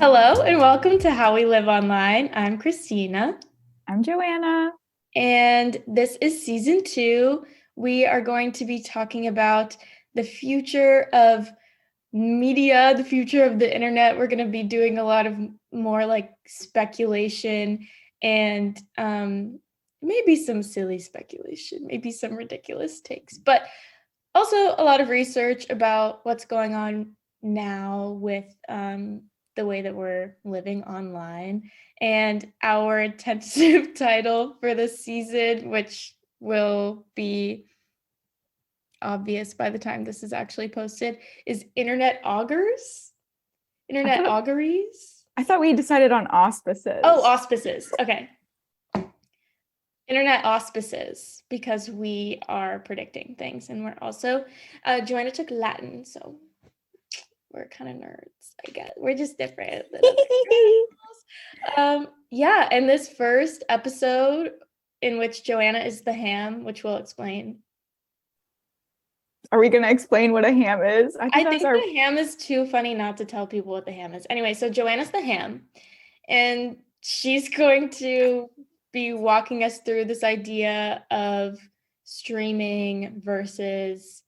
Hello and welcome to How We Live Online. I'm Christina. I'm Joanna. And this is season 2. We are going to be talking about the future of media, the future of the internet. We're going to be doing a lot of more like speculation and maybe some silly speculation, maybe some ridiculous takes, but also a lot of research about what's going on now with the way that we're living online. And our tentative title for this season, which will be obvious by the time this is actually posted, is Internet Augurs? Internet Auguries? I thought we decided on auspices. Oh, auspices. Okay. Internet auspices, because we are predicting things. And we're also, Joanna took Latin, so we're kind of nerds, I guess. We're just different than other girls. Yeah, and this first episode in which Joanna is the ham, which we'll explain. Are we going to explain what a ham is? I think the ham is too funny not to tell people what the ham is. Anyway, so Joanna's the ham, and she's going to be walking us through this idea of streaming versus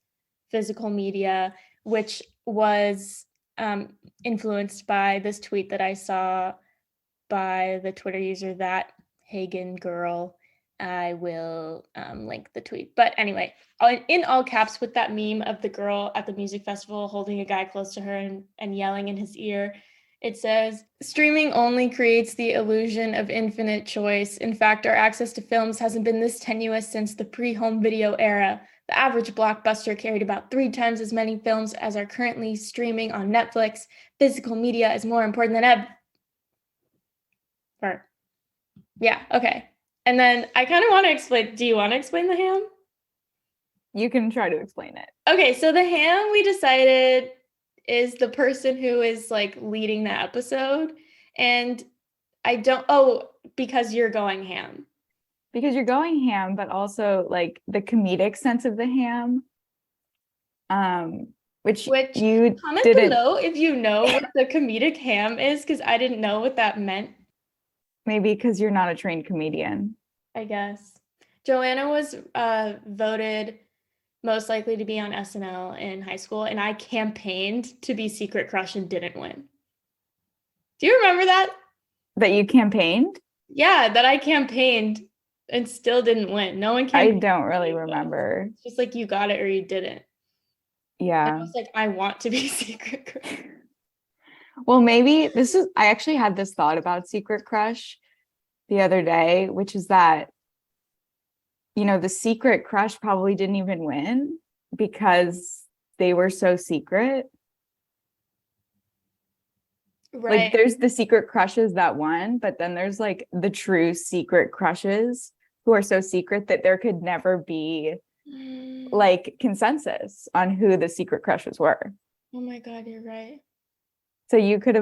physical media, which was influenced by this tweet that I saw by the Twitter user That Hagen Girl. I will link the tweet. But anyway, in all caps with that meme of the girl at the music festival holding a guy close to her and yelling in his ear, it says, "Streaming only creates the illusion of infinite choice. In fact, our access to films hasn't been this tenuous since the pre-home video era. The average blockbuster carried about 3 times as many films as are currently streaming on Netflix. Physical media is more important than ever." Yeah, okay. And then I kind of want to explain, do you want to explain the ham? You can try to explain it. Okay, so the ham, we decided, is the person who is like leading the episode. And because you're going ham. Because you're going ham, but also like the comedic sense of the ham. Which you comment didn't... below if you know what the comedic ham is, because I didn't know what that meant. Maybe because you're not a trained comedian. I guess. Joanna was voted most likely to be on SNL in high school, and I campaigned to be Secret Crush and didn't win. Do you remember that? That you campaigned? Yeah, that I campaigned and still didn't win. No one campaigned. I don't really remember. It's just like you got it or you didn't. Yeah. And I was like, I want to be Secret Crush. Well, maybe I actually had this thought about Secret Crush the other day, which is that, you know, the Secret Crush probably didn't even win because they were so secret. Right. Like there's the secret crushes that won, but then there's like the true secret crushes who are so secret that there could never be like consensus on who the secret crushes were. Oh my God, you're right. So you could.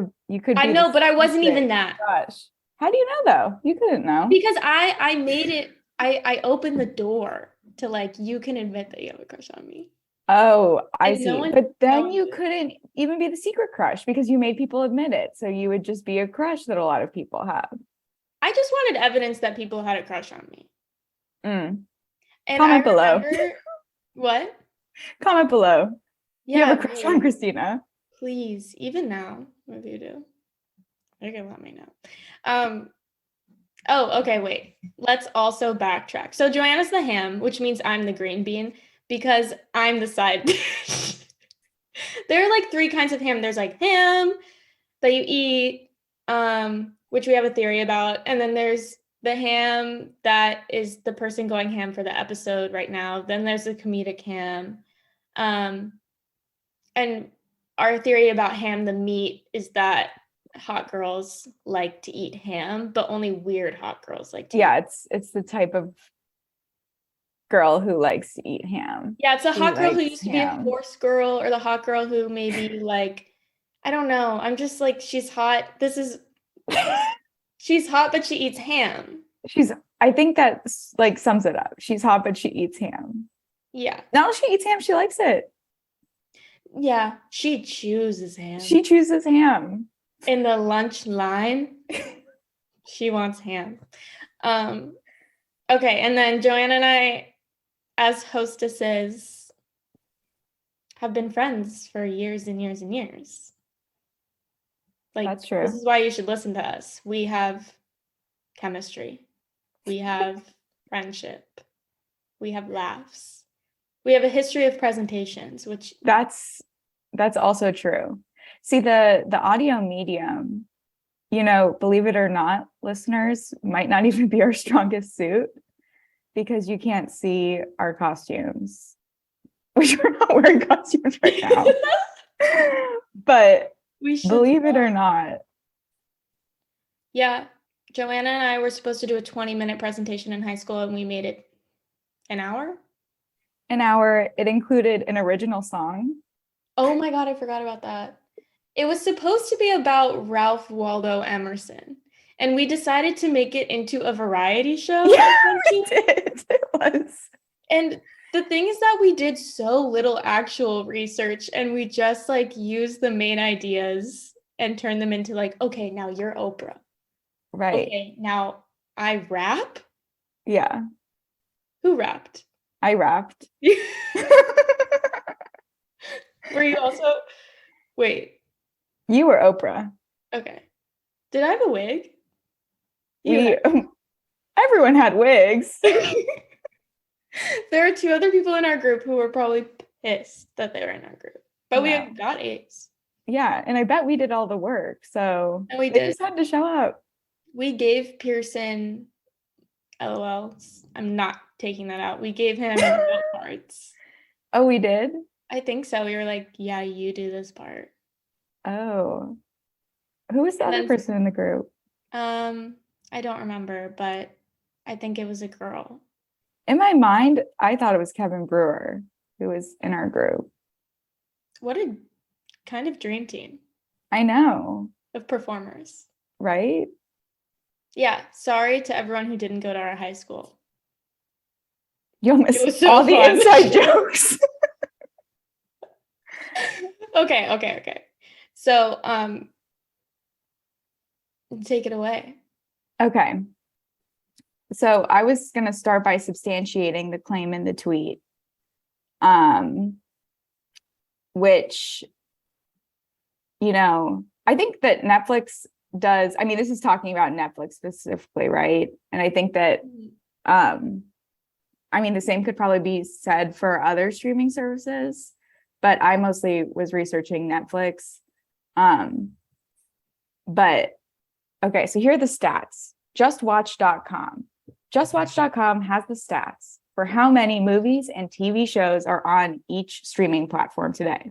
I know, but I wasn't even that. Gosh, how do you know though? You couldn't know because I made it. I opened the door to like you can admit that you have a crush on me. Oh, I see. No but then you couldn't even be the secret crush because you made people admit it. So you would just be a crush that a lot of people have. I just wanted evidence that people had a crush on me. And comment below. What? Comment below. Yeah, you have a crush on Christina. Please, even now, if you do, you can let me know. Oh, okay, wait. Let's also backtrack. So Joanna's the ham, which means I'm the green bean because I'm the side dish. There are like 3 kinds of ham. There's like ham that you eat, which we have a theory about. And then there's the ham that is the person going ham for the episode right now. Then there's the comedic ham. And our theory about ham, the meat, is that hot girls like to eat ham, but only weird hot girls like to eat. It's the type of girl who likes to eat ham. Yeah, it's a hot girl who used to be a force girl, or the hot girl who maybe like, I don't know. I'm just like, she's hot. She's hot, but she eats ham. I think that like sums it up. She's hot, but she eats ham. Yeah. Now she eats ham, she likes it. Yeah, she chooses ham. She chooses ham. in the lunch line. She wants ham. Okay, and then Joanna and I, as hostesses, have been friends for years and years and years. Like, That's true. this is why you should listen to us. We have chemistry. We have friendship. We have laughs. We have a history of presentations, which That's also true. See, the audio medium, believe it or not, listeners, might not even be our strongest suit because you can't see our costumes, which we're not wearing costumes right now. But we should believe it or not. Yeah. Joanna and I were supposed to do a 20-minute presentation in high school, and we made it an hour. It included an original song. Oh my God, I forgot about that. It was supposed to be about Ralph Waldo Emerson, and we decided to make it into a variety show. Yeah, we did. It was. And the thing is that we did so little actual research, and we just used the main ideas and turned them into okay, now you're Oprah. Right. Okay, now I rap? Yeah. Who rapped? I rapped. Were you also? Wait. You were Oprah. Okay. Did I have a wig? Everyone had wigs. There are 2 other people in our group who were probably pissed that they were in our group, but we got A's. Yeah, and I bet we did all the work, so and we they did. just had to show up. We gave Pearson, LOL, I'm not taking that out. We gave him note cards. Oh, we did? I think so. We were like, yeah, you do this part. Oh. Who was the other person in the group? I don't remember, but I think it was a girl. In my mind, I thought it was Kevin Brewer who was in our group. What a kind of dream team. I know. Of performers. Right? Yeah. Sorry to everyone who didn't go to our high school. You'll miss all the inside jokes. Okay. So, take it away. Okay. So I was going to start by substantiating the claim in the tweet, which, I think that Netflix does. I mean, this is talking about Netflix specifically, right? And I think that, the same could probably be said for other streaming services, but I mostly was researching Netflix. But okay, so here are the stats. JustWatch.com. JustWatch.com has the stats for how many movies and TV shows are on each streaming platform today.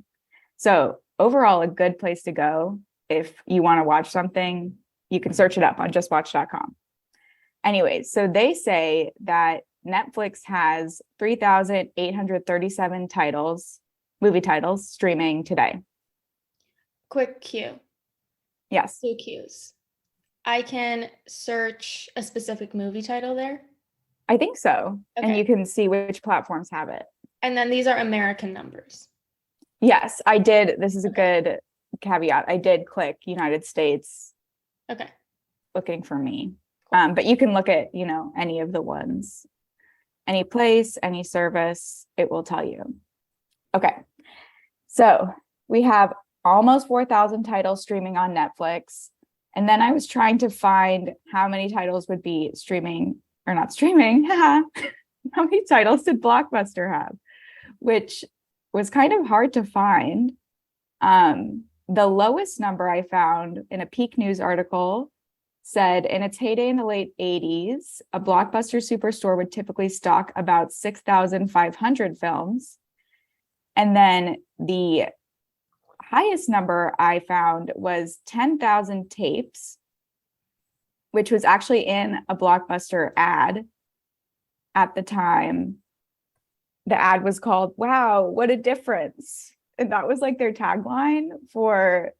So overall, a good place to go if you want to watch something. You can search it up on JustWatch.com. Anyways, so they say that Netflix has 3,837 movie titles streaming today. Quick cue. Yes. 2 cues. I can search a specific movie title there? I think so. Okay. And you can see which platforms have it. And then these are American numbers. Yes, I did. This is a good caveat. I did click United States. Okay. Looking for me. But you can look at, any of the ones, any place, any service, it will tell you. Okay. So we have almost 4,000 titles streaming on Netflix. And then I was trying to find how many titles would be streaming or not streaming. How many titles did Blockbuster have? Which was kind of hard to find. The lowest number I found in a Peak News article said in its heyday in the late 80s, a Blockbuster superstore would typically stock about 6,500 films. And then the highest number I found was 10,000 tapes, which was actually in a Blockbuster ad at the time. The ad was called, "Wow, what a difference." And that was their tagline for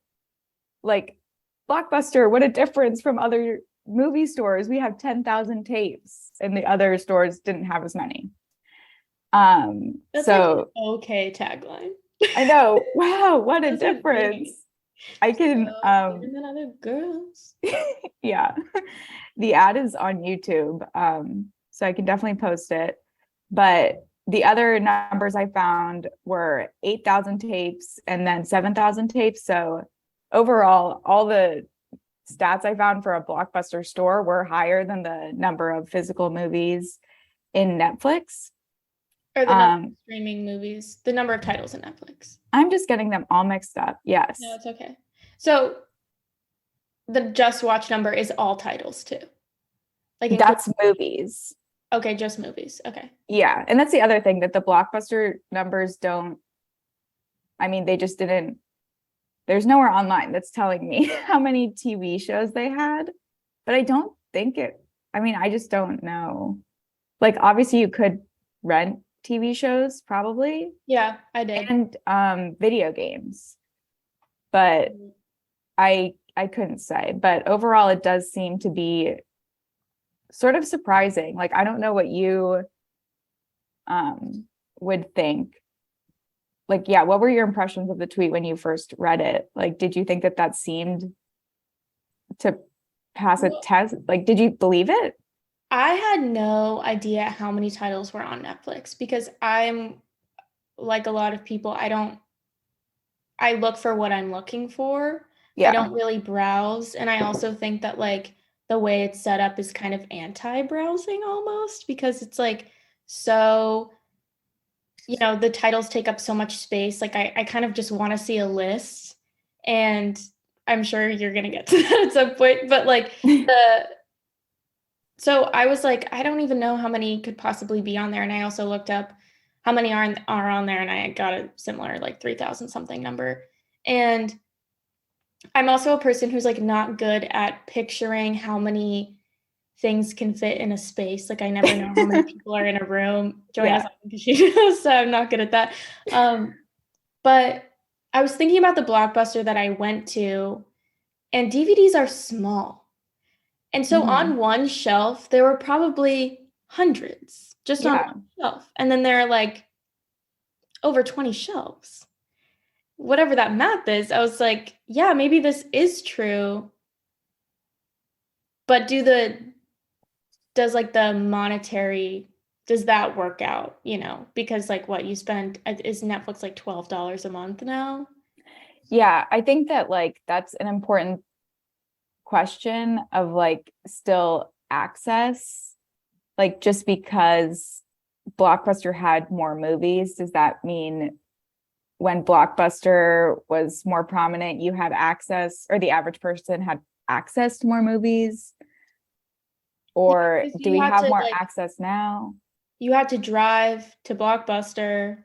Blockbuster, what a difference from other movie stores. We have 10,000 tapes and the other stores didn't have as many. That's so an okay tagline. I know. Wow, what a difference. I can Better than other girls. yeah. The ad is on YouTube. So I can definitely post it. But the other numbers I found were 8,000 tapes and then 7,000 tapes. So overall, all the stats I found for a Blockbuster store were higher than the number of physical movies in Netflix. Or the number of streaming movies, the number of titles in Netflix. I'm just getting them all mixed up. Yes. No, it's okay. So the Just Watch number is all titles too. Like That's movies. Okay, just movies. Okay. Yeah. And that's the other thing that the Blockbuster numbers don't, I mean, they just didn't, there's nowhere online that's telling me how many TV shows they had, but I don't think I just don't know. Like, obviously, you could rent TV shows, probably. Yeah, I did. And video games. But I couldn't say. But overall, it does seem to be sort of surprising. Like, I don't know what you would think. Like, yeah, what were your impressions of the tweet when you first read it? Like, did you think that seemed to pass a test? Like, did you believe it? I had no idea how many titles were on Netflix because I'm like a lot of people, I look for what I'm looking for. Yeah. I don't really browse. And I also think that like the way it's set up is kind of anti-browsing almost because it's like so, the titles take up so much space. Like I kind of just want to see a list, and I'm sure you're gonna get to that at some point, but like so I was like, I don't even know how many could possibly be on there. And I also looked up how many are on there, and I got a similar like 3,000 something number. And I'm also a person who's like not good at picturing how many things can fit in a space. Like I never know how many people are in a room. Joanna's not because she knows, so I'm not good at that. But I was thinking about the Blockbuster that I went to, and DVDs are small. And so on one shelf, there were probably hundreds just on one shelf. And then there are like over 20 shelves. Whatever that math is, I was like, yeah, maybe this is true. But does like the monetary, does that work out, because like what you spend, is Netflix like $12 a month now? Yeah, I think that like that's an important question of like still access. Like just because Blockbuster had more movies, does that mean when Blockbuster was more prominent, you had access, or the average person had access to more movies? Or do we have more access now? You had to drive to Blockbuster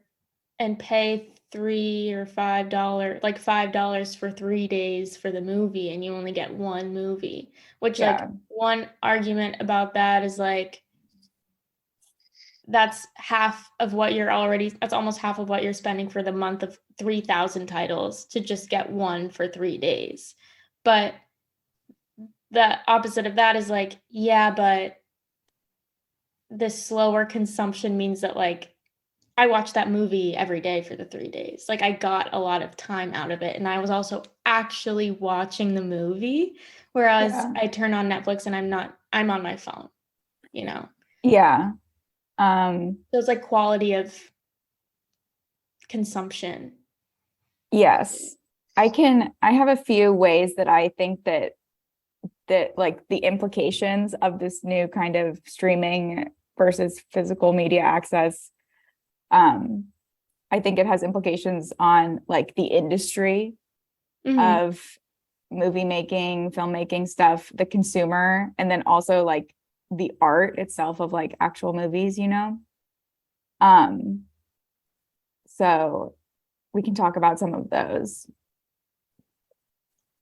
and pay $3 or $5, like $5 for 3 days for the movie, and you only get one movie. Which like one argument about that is like that's almost half of what you're spending for the month of 3,000 titles to just get one for 3 days. But the opposite of that is like, yeah, but this slower consumption means that like I watched that movie every day for the 3 days. Like I got a lot of time out of it, and I was also actually watching the movie, whereas I turn on Netflix and I'm on my phone, Yeah. So it's like quality of consumption. Yes. I have a few ways that I think that like the implications of this new kind of streaming versus physical media access. I think it has implications on like the industry of movie making, filmmaking stuff, the consumer, and then also like the art itself of like actual movies, So we can talk about some of those.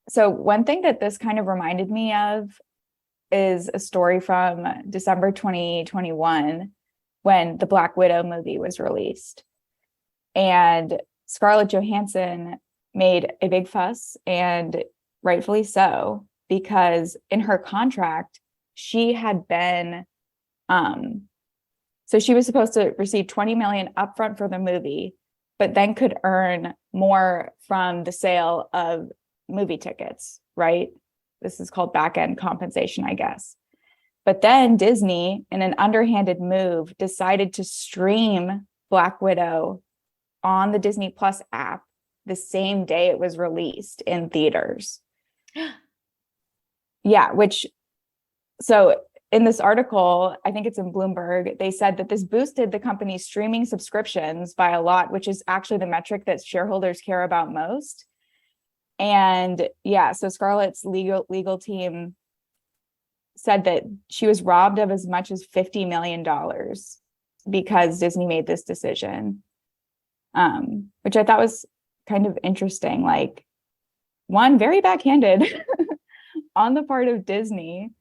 So one thing that this kind of reminded me of is a story from December 2021 when the Black Widow movie was released. And Scarlett Johansson made a big fuss, and rightfully so, because in her contract, she had been, so she was supposed to receive 20 million upfront for the movie, but then could earn more from the sale of movie tickets, right? This is called back-end compensation, I guess. But then Disney, in an underhanded move, decided to stream Black Widow on the Disney Plus app the same day it was released in theaters. Yeah, so in this article, I think it's in Bloomberg, they said that this boosted the company's streaming subscriptions by a lot, which is actually the metric that shareholders care about most. And yeah, so Scarlett's legal team said that she was robbed of as much as $50 million because Disney made this decision, which I thought was kind of interesting. Like, one, very backhanded on the part of Disney.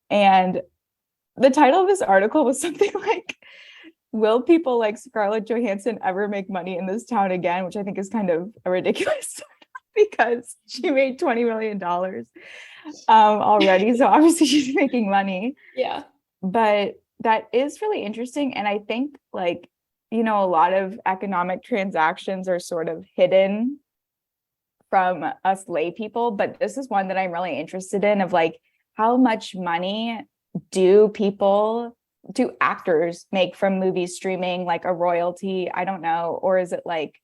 And the title of this article was something like, will people like Scarlett Johansson ever make money in this town again? Which I think is kind of a ridiculous because she made $20 million already. So obviously she's making money. Yeah. But that is really interesting. And I think like, a lot of economic transactions are sort of hidden from us lay people, but this is one that I'm really interested in, of like, how much money do actors make from movies streaming, like a royalty? I don't know. Or is it like,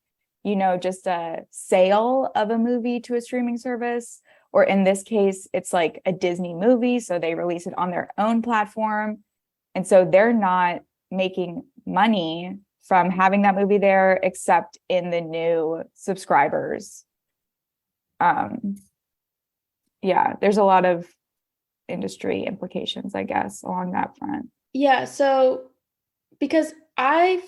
just a sale of a movie to a streaming service? Or in this case, it's like a Disney movie, so they release it on their own platform. And so they're not making money from having that movie there, except in the new subscribers. Yeah, there's a lot of industry implications, I guess, along that front. Yeah, so because I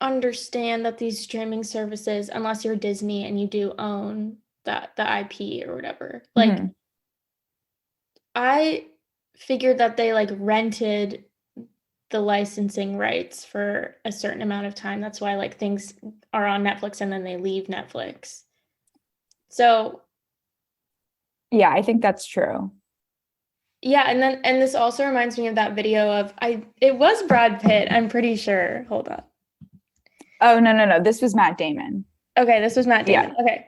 understand that these streaming services, unless you're Disney and you do own the IP or whatever, like I figured that they like rented the licensing rights for a certain amount of time. That's why like things are on Netflix and then they leave Netflix. So yeah, I think that's true. Yeah, and this also reminds me of that video of it was Brad Pitt, I'm pretty sure. Hold on. Oh, no. This was Matt Damon. Okay, this was Matt Damon. Yeah. Okay.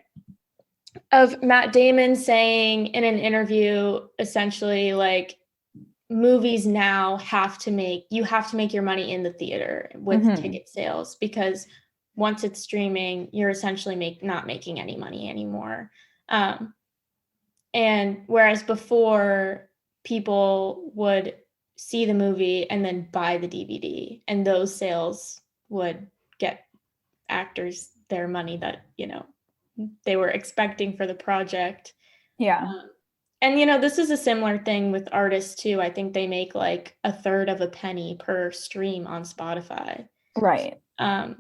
Of Matt Damon saying in an interview, essentially like, movies now you have to make your money in the theater with ticket sales, because once it's streaming, you're essentially not making any money anymore. And whereas before, people would see the movie and then buy the DVD, and those sales would get actors their money that, they were expecting for the project. Yeah. And, this is a similar thing with artists too. I think they make like a third of a penny per stream on Spotify. Right. There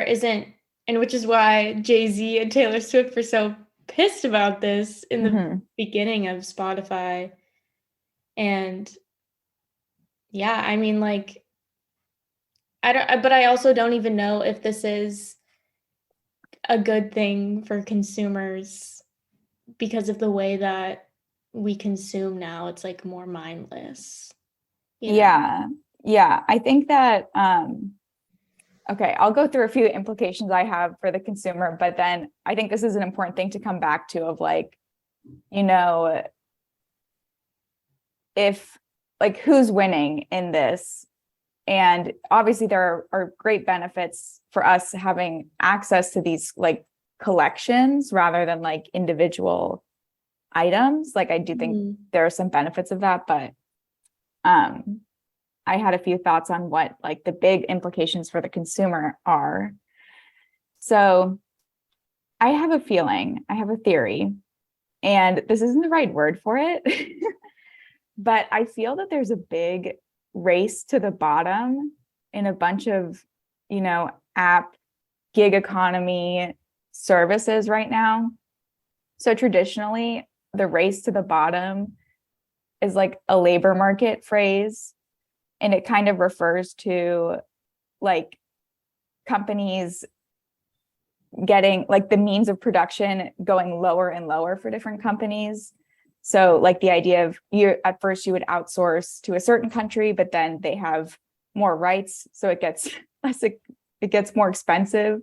isn't, and which is why Jay-Z and Taylor Swift were so pissed about this in the beginning of Spotify. And yeah, I mean, like, but I also don't even know if this is a good thing for consumers, because of the way that we consume now. It's like more mindless. Yeah. I think that, okay, I'll go through a few implications I have for the consumer, but then I think this is an important thing to come back to, of like, if like, who's winning in this? And obviously there are great benefits for us having access to these like collections rather than like individual items. Like, I do think there are some benefits of that, but I had a few thoughts on what like the big implications for the consumer are. So I have a theory, and this isn't the right word for it, but I feel that there's a big race to the bottom in a bunch of, app gig economy services right now. So traditionally, the race to the bottom is like a labor market phrase, and it kind of refers to like companies getting like the means of production going lower and lower for different companies. So like the idea of at first you would outsource to a certain country, but then they have more rights, so it gets more expensive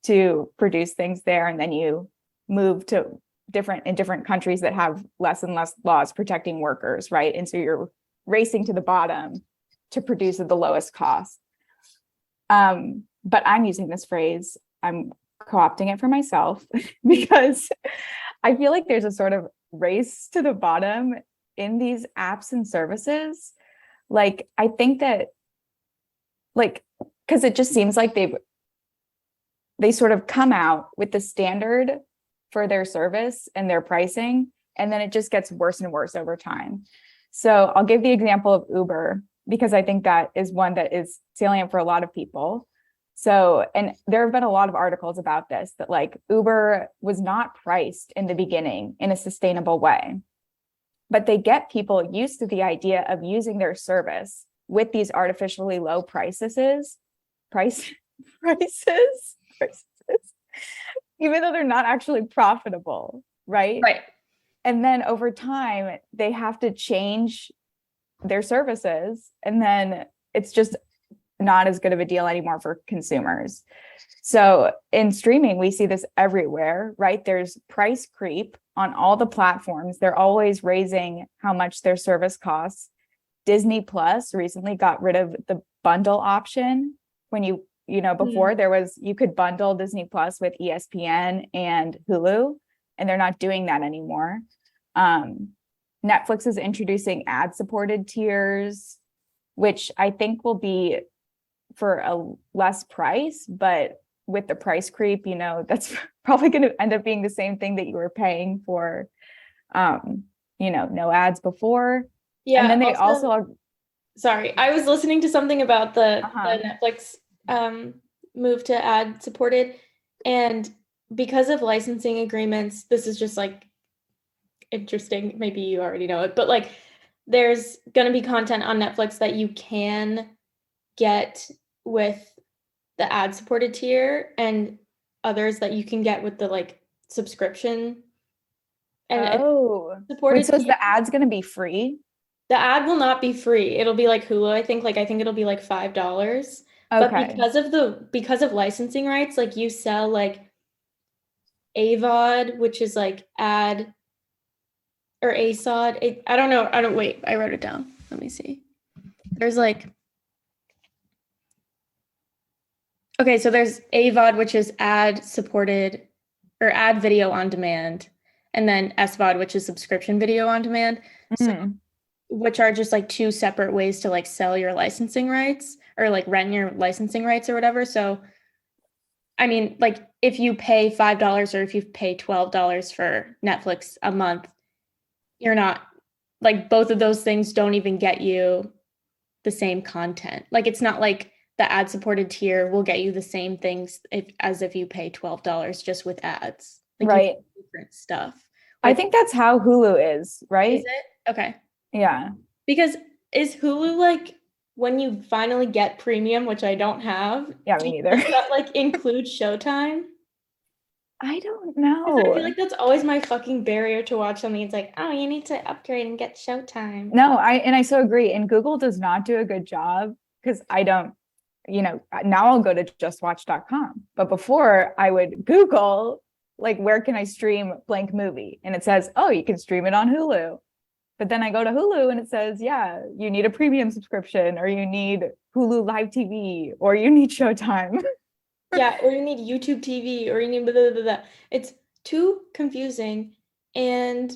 to produce things there, and then you move to different countries that have less and less laws protecting workers, right? And so you're racing to the bottom to produce at the lowest cost. But I'm using this phrase, I'm co-opting it for myself because I feel like there's a sort of race to the bottom in these apps and services. Like, I think that, like, because it just seems like they sort of come out with the standard for their service and their pricing, and then it just gets worse and worse over time. So I'll give the example of Uber, because I think that is one that is salient for a lot of people. So, and there have been a lot of articles about this, that like Uber was not priced in the beginning in a sustainable way, but they get people used to the idea of using their service with these artificially low prices, even though they're not actually profitable, right? Right. And then over time, they have to change their services, and then it's just not as good of a deal anymore for consumers. So in streaming, we see this everywhere, right? There's price creep on all the platforms. They're always raising how much their service costs. Disney Plus recently got rid of the bundle option. When before there was, you could bundle Disney Plus with ESPN and Hulu, and they're not doing that anymore. Netflix is introducing ad-supported tiers, which I think will be for a less price, but with the price creep, that's probably going to end up being the same thing that you were paying for, no ads before. Yeah. And then they also are, sorry, I was listening to something about the Netflix move to ad supported, and because of licensing agreements, this is just like interesting. Maybe you already know it, but like there's going to be content on Netflix that you can get with the ad supported tier, and others that you can get with the like subscription. And supported. So is the ad's going to be free? The ad will not be free. It'll be like Hulu, I think. Like I think it'll be like $5. Okay. But because of licensing rights, like you sell like AVOD, which is like ad or ASOD. I don't know. Wait, I wrote it down. Let me see. There's like, okay, so there's AVOD, which is ad supported or ad video on demand, and then SVOD, which is subscription video on demand. So, which are just like two separate ways to like sell your licensing rights or like rent your licensing rights or whatever. So, I mean, like if you pay $5 or if you pay $12 for Netflix a month, you're not, like, both of those things don't even get you the same content. Like it's not like the ad supported tier will get you the same things as if you pay $12 just with ads. Like right. Different stuff. I think that's how Hulu is, right? Is it? Okay. Yeah. Because is Hulu like when you finally get premium, which I don't have? Yeah, me neither. Does that like include Showtime? I don't know. I feel like that's always my fucking barrier to watch something. It's like, oh, you need to upgrade and get Showtime. No, I so agree. And Google does not do a good job, because I don't, now I'll go to justwatch.com. But before I would Google, like, where can I stream blank movie? And it says, oh, you can stream it on Hulu. But then I go to Hulu and it says, yeah, you need a premium subscription, or you need Hulu Live TV, or you need Showtime. Yeah, or you need YouTube TV, or you need blah, blah, blah, blah. It's too confusing. And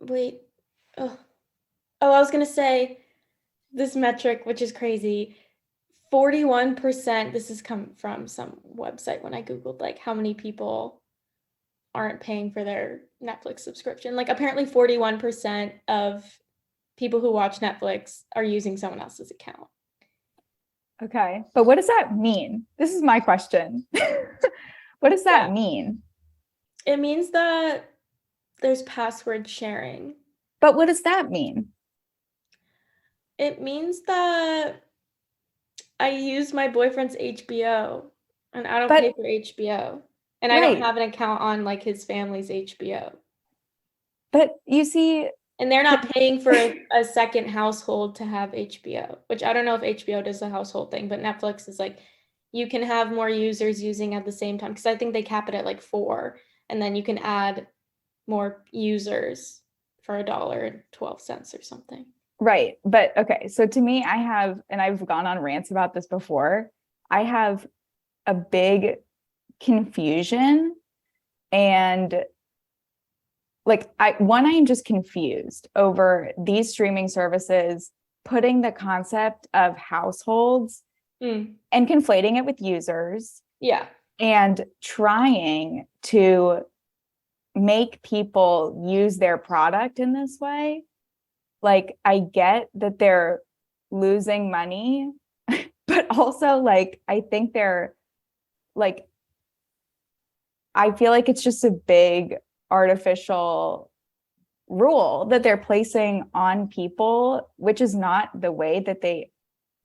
wait. Oh, I was gonna say this metric, which is crazy. 41%, this has come from some website when I Googled like how many people aren't paying for their Netflix subscription. Like apparently 41% of people who watch Netflix are using someone else's account. Okay. But what does that mean? This is my question. What does that mean? It means that there's password sharing. But what does that mean? It means that I use my boyfriend's HBO and I don't pay for HBO. And I don't have an account on like his family's HBO. But you see, and they're not paying for a second household to have HBO, which I don't know if HBO does the household thing, but Netflix is like, you can have more users using at the same time, because I think they cap it at like 4, and then you can add more users for $1.12 or something. Right. But okay. So to me, and I've gone on rants about this before, I have a big confusion and like I am just confused over these streaming services putting the concept of households Mm. and conflating it with users Yeah. and trying to make people use their product in this way. Like, I get that they're losing money, but also like I think they're like I feel like it's just a big artificial rule that they're placing on people, which is not the way that they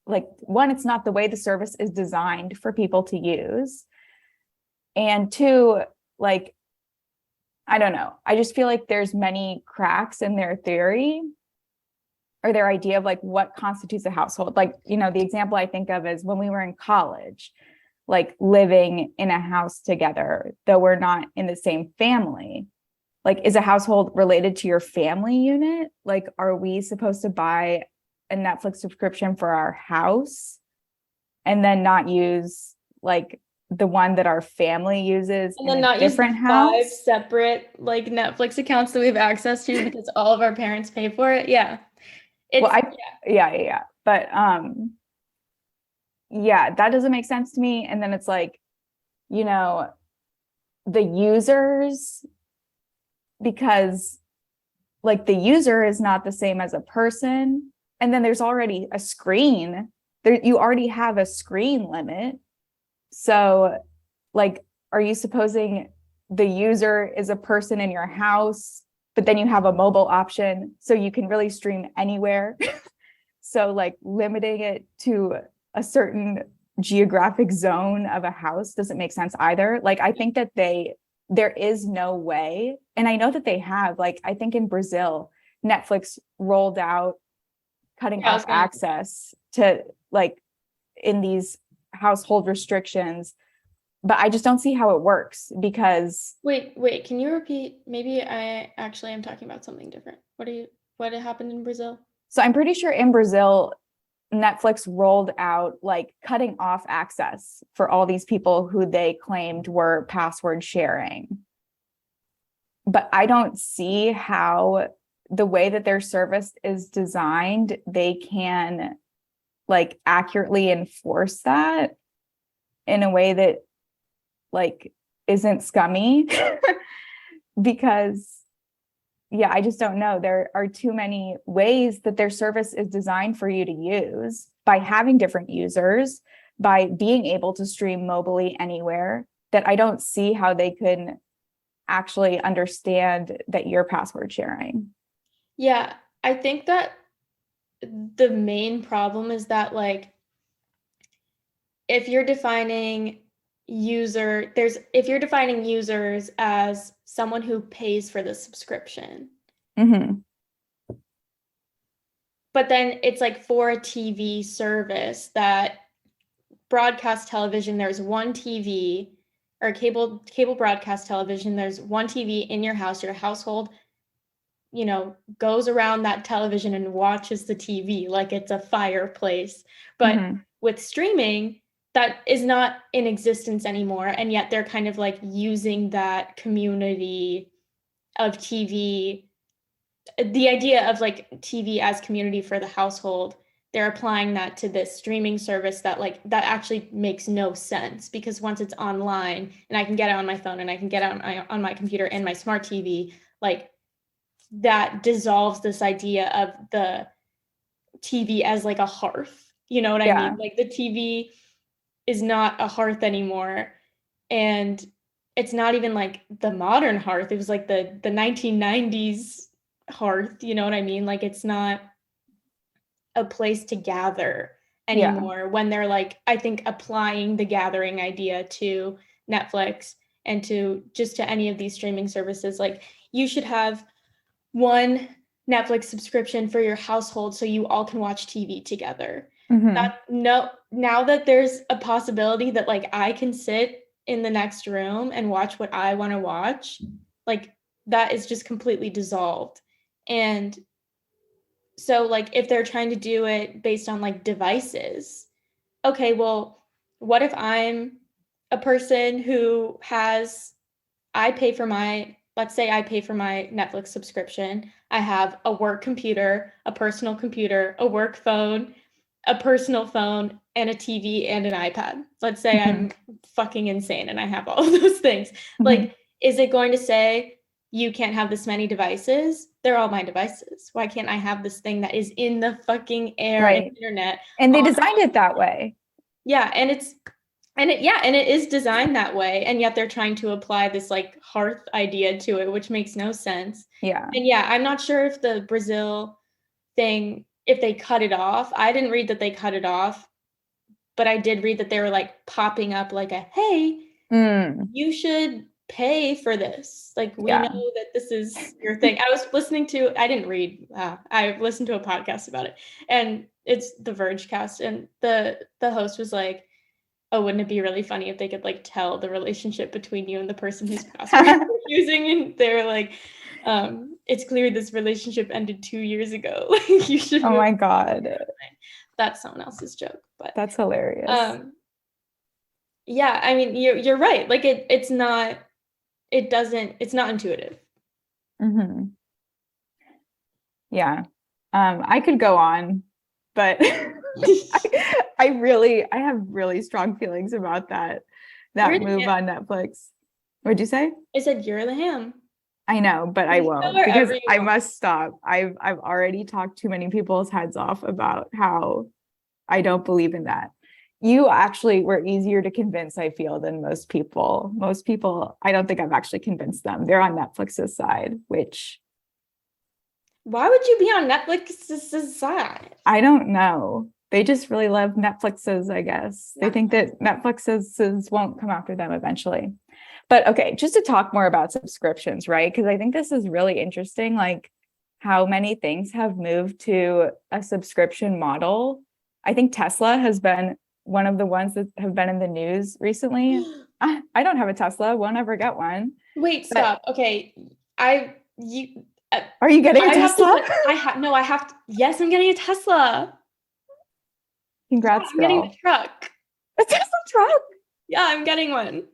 like one, it's not the way the service is designed for people to use. And two, like, I don't know. I just feel like there's many cracks in their theory or their idea of like what constitutes a household. Like, you know, the example I think of is when we were in college, like living in a house together, though we're not in the same family. Like, is a household related to your family unit? Like, are we supposed to buy a Netflix subscription for our house and then not use like the one that our family uses And in then a not use the different 5 house? separate like Netflix accounts that we have access to because all of our parents pay for it. Yeah. Well, It's yeah. But yeah, that doesn't make sense to me. And then it's like, you know, the users, because like the user is not the same as a person. And then there's already a screen there. You already have a screen limit. So like, are you supposing the user is a person in your house, but then you have a mobile option so you can really stream anywhere? So like limiting it to a certain geographic zone of a house doesn't make sense either. Like, I think that there is no way, and I know that they have, like, I think in Brazil, Netflix rolled out cutting off access to like in these household restrictions, but I just don't see how it works because wait, can you repeat? Maybe I actually am talking about something different. What happened in Brazil? so I'm pretty sure in Brazil, Netflix rolled out like cutting off access for all these people who they claimed were password sharing. But I don't see how the way that their service is designed, they can like accurately enforce that in a way that like isn't scummy. Because yeah, I just don't know. There are too many ways that their service is designed for you to use by having different users, by being able to stream mobily anywhere, that I don't see how they can actually understand that you're password sharing. Yeah, I think that the main problem is that like if you're defining if you're defining users as someone who pays for the subscription, Mm-hmm. but then it's like for a TV service that broadcast television, there's one TV, or cable broadcast television, there's one TV in your house, your household, goes around that television and watches the TV like it's a fireplace. But Mm-hmm. with streaming, that is not in existence anymore. And yet they're kind of like using that community of TV, the idea of like TV as community for the household. They're applying that to this streaming service that actually makes no sense, because once it's online and I can get it on my phone and I can get it on my computer and my smart TV, like that dissolves this idea of the TV as like a hearth. You know what I Yeah. mean? Like the TV is not a hearth anymore. And it's not even like the modern hearth. It was like the 1990s hearth. You know what I mean? Like it's not a place to gather Yeah. anymore, when they're like, I think, applying the gathering idea to Netflix and to any of these streaming services. Like, you should have one Netflix subscription for your household so you all can watch TV together. Mhm. Now that there's a possibility that like I can sit in the next room and watch what I want to watch, like that is just completely dissolved. And so like if they're trying to do it based on like devices, okay, well, what if I'm a person who has, let's say I pay for my Netflix subscription. I have a work computer, a personal computer, a work phone, a personal phone, and a TV and an iPad. Let's say Mhm. I'm fucking insane and I have all of those things. Mhm. Like, is it going to say you can't have this many devices? They're all my devices. Why can't I have this thing that is in the fucking air and Right. internet And they on? designed it that way. Yeah, and it is designed that way, and yet they're trying to apply this like hearth idea to it, which makes no sense. Yeah. And yeah, I'm not sure if the Brazil thing, if they cut it off. I didn't read that they cut it off, but I did read that they were like popping up like a, hey, Mm. you should pay for this. Like, we Yeah. know that this is your thing. I didn't read, I listened to a podcast about it, and it's the Verge cast, and the host was like, oh, wouldn't it be really funny if they could like tell the relationship between you and the person whose password you're using? And they're like, it's clear this relationship ended 2 years ago. Like, you should Oh move. my God. That's someone else's joke, but That's hilarious. yeah, I mean, you're right. Like it's not intuitive. Hmm. Yeah. I could go on, but I have really strong feelings about You're that the move ham. on Netflix. What'd you say? I said you're the ham. I know, but I You can go won't because wherever you I want. must stop. I've already talked too many people's heads off about how I don't believe in that. You actually were easier to convince, I feel, than most people. Most people, I don't think I've actually convinced them. They're on Netflix's side, which Why would you be on Netflix's side? I don't know. They just really love Netflix's, I guess. They think Netflix. that Netflix's won't come after them eventually. But okay, just to talk more about subscriptions, right? Because I think this is really interesting, like how many things have moved to a subscription model. I think Tesla has been one of the ones that have been in the news recently. I don't have a Tesla, won't ever get one. Wait, But stop. Okay, I you. are you getting a I have to. Tesla? I have no. I have to. Yes, I'm getting a Tesla. Yeah, Congrats, I'm getting a girl. truck. A Tesla truck. Yeah, I'm getting one.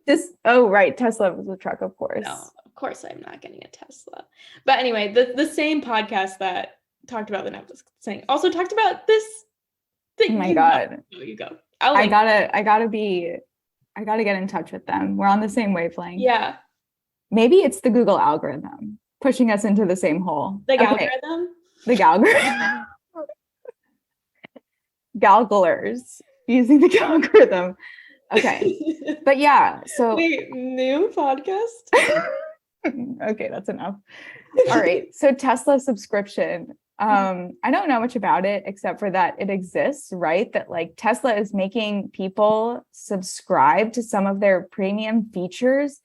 Oh right, Tesla was a truck, of No, course. of course I'm not getting a Tesla. But anyway, the same podcast that talked about the Netflix thing also talked about this Oh thing. my God. You go. I'll I link. gotta, I gotta be, I gotta get in touch with them. We're on the same wavelength. Yeah, Maybe it's the Google algorithm pushing us into the same hole. the Okay, algorithm. the algorithm, galglers using the algorithm. Okay, but yeah, so Wait, new podcast? okay, that's enough. All right, so Tesla subscription. I don't know much about it except for that it exists, right? That like Tesla is making people subscribe to some of their premium features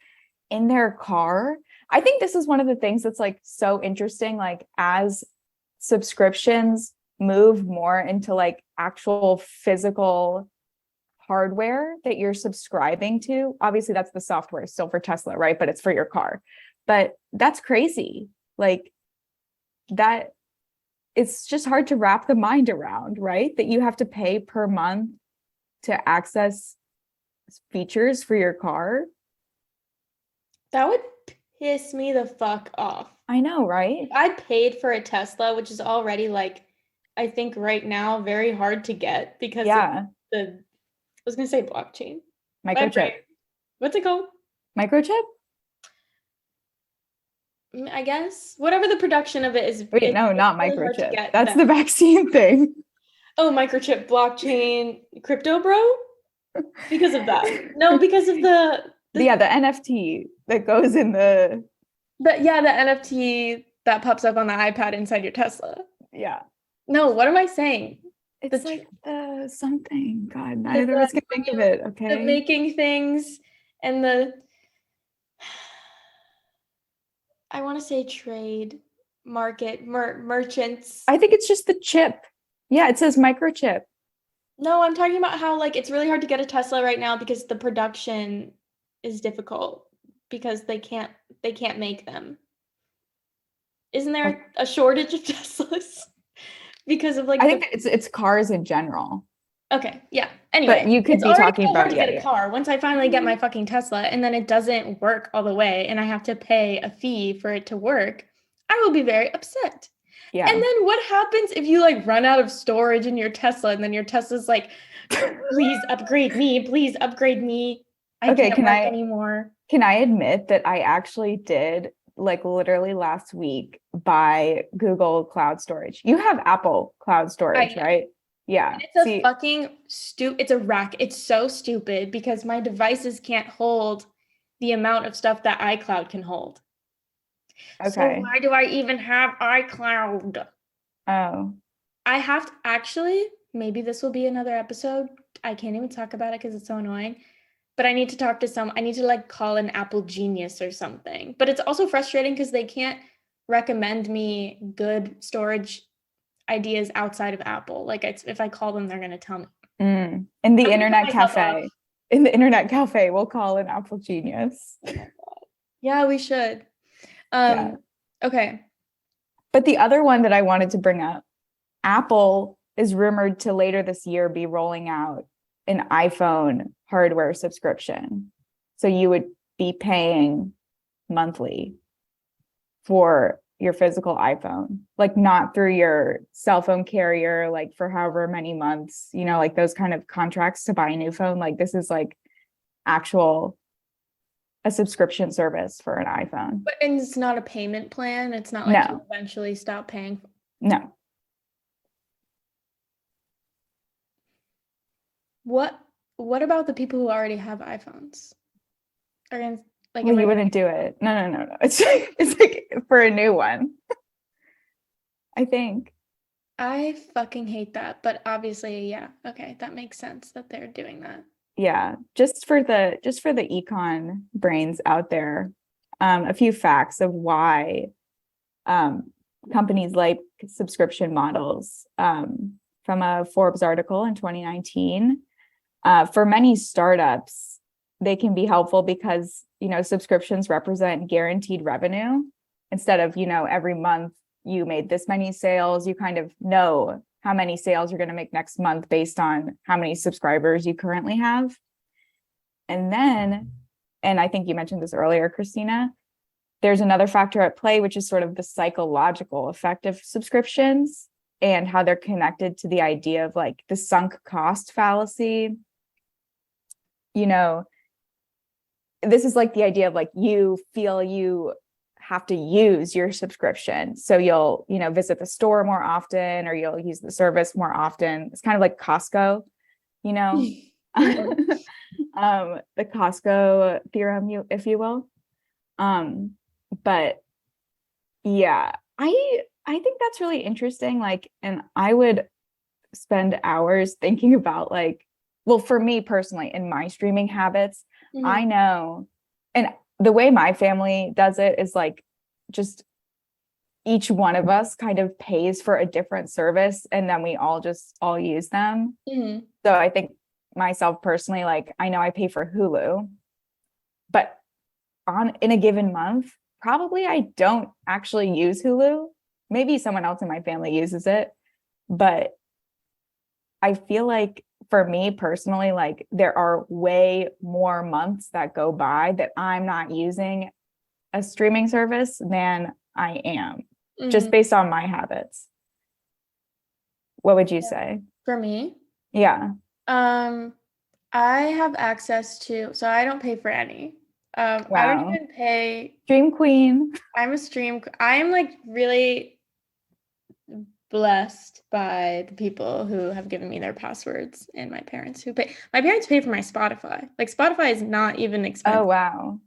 in their car. I think this is one of the things that's like so interesting, like as subscriptions move more into like actual physical hardware that you're subscribing to. Obviously, that's the software still for Tesla, right? But it's for your car. But that's crazy. Like that, it's just hard to wrap the mind around, right? That you have to pay per month to access features for your car. That would piss me the fuck off. I know, right? I paid for a Tesla, which is already like, I think right now, very hard to get because of Yeah. I was gonna say blockchain. My Microchip. brain. What's it called? Microchip? I guess whatever the production of it is. Wait, no, not really hard to microchip. get That's that. the vaccine thing. Oh, microchip, blockchain, crypto, bro. Because of that. No, because of the Yeah, the NFT that goes in the the NFT that pops up on the iPad inside your Tesla. yeah. No, what am I saying? It's The like the something. God, the neither of us can think of it. the Okay. making things and the I want to say trade market merchants. I think it's just the chip. Yeah, it says microchip. No, I'm talking about how like it's really hard to get a Tesla right now because the production is difficult because they can't make them. Isn't there a shortage of Teslas because of like I the think it's cars in general, Okay, yeah. but Anyway, you could it's be already talking so hard about, to yeah, get a yeah. car once I finally get my fucking Tesla and then it doesn't work all the way and I have to pay a fee for it to work. I will be very upset. And Yeah. then what happens if you like run out of storage in your Tesla and then your Tesla's like, please upgrade me, please upgrade me. I Okay, can't work anymore. can I admit that I actually did, like, literally last week, buy Google Cloud Storage? You have Apple Cloud I Storage, know. right? Yeah. It's a See, fucking it's a rack. It's so stupid because my devices can't hold the amount of stuff that iCloud can hold. So okay. why do I even have iCloud? Oh, I have to actually, maybe this will be another episode. I can't even talk about it because it's so annoying. But I need to talk to I need to like call an Apple genius or something. But it's also frustrating because they can't recommend me good storage ideas outside of Apple. Like if I call them, they're gonna tell me. in the I'm gonna cut internet myself off. cafe. In the internet cafe, we'll call an Apple genius. Yeah, we should. Yeah. Okay. But the other one that I wanted to bring up, Apple is rumored to later this year be rolling out an iPhone hardware subscription. So you would be paying monthly for your physical iPhone, like not through your cell phone carrier, like for however many months, like those kind of contracts to buy a new phone. Like this is like actual a subscription service for an iPhone. But and it's not a payment plan. It's not like you No, eventually stop paying. no. What what about the people who already have iPhones? Are gonna like Well, am I you gonna wouldn't do it. No, no, no, no. It's like for a new one, I think. I fucking hate that, but obviously, yeah. Okay, that makes sense that they're doing that. Yeah, just for the econ brains out there, a few facts of why um, companies like subscription models, from a Forbes article in 2019. For many startups, they can be helpful because subscriptions represent guaranteed revenue instead of every month you made this many sales. You kind of know how many sales you're going to make next month based on how many subscribers you currently have. And then, and I think you mentioned this earlier, Christina, there's another factor at play, which is sort of the psychological effect of subscriptions and how they're connected to the idea of like the sunk cost fallacy. This is like the idea of like you feel you have to use your subscription. So you'll, visit the store more often or you'll use the service more often. It's kind of like Costco, you know, the Costco theorem, if you will. But yeah, I think that's really interesting. Like, and I would spend hours thinking about like, well, for me personally, in my streaming habits, I know, and the way my family does it is like just each one of us kind of pays for a different service and then we all use them. Mm-hmm. So I think myself personally, like I know I pay for Hulu, but in a given month, probably I don't actually use Hulu. Maybe someone else in my family uses it, but I feel like for me personally, like there are way more months that go by that I'm not using a streaming service than I am, just based on my habits. What would you say? For me, Yeah. I have access to, so I don't pay for any. I don't Wow. even pay. Stream queen. I'm like really blessed by the people who have given me their passwords and my parents pay for my Spotify. Like Spotify is not even Oh, expensive, wow.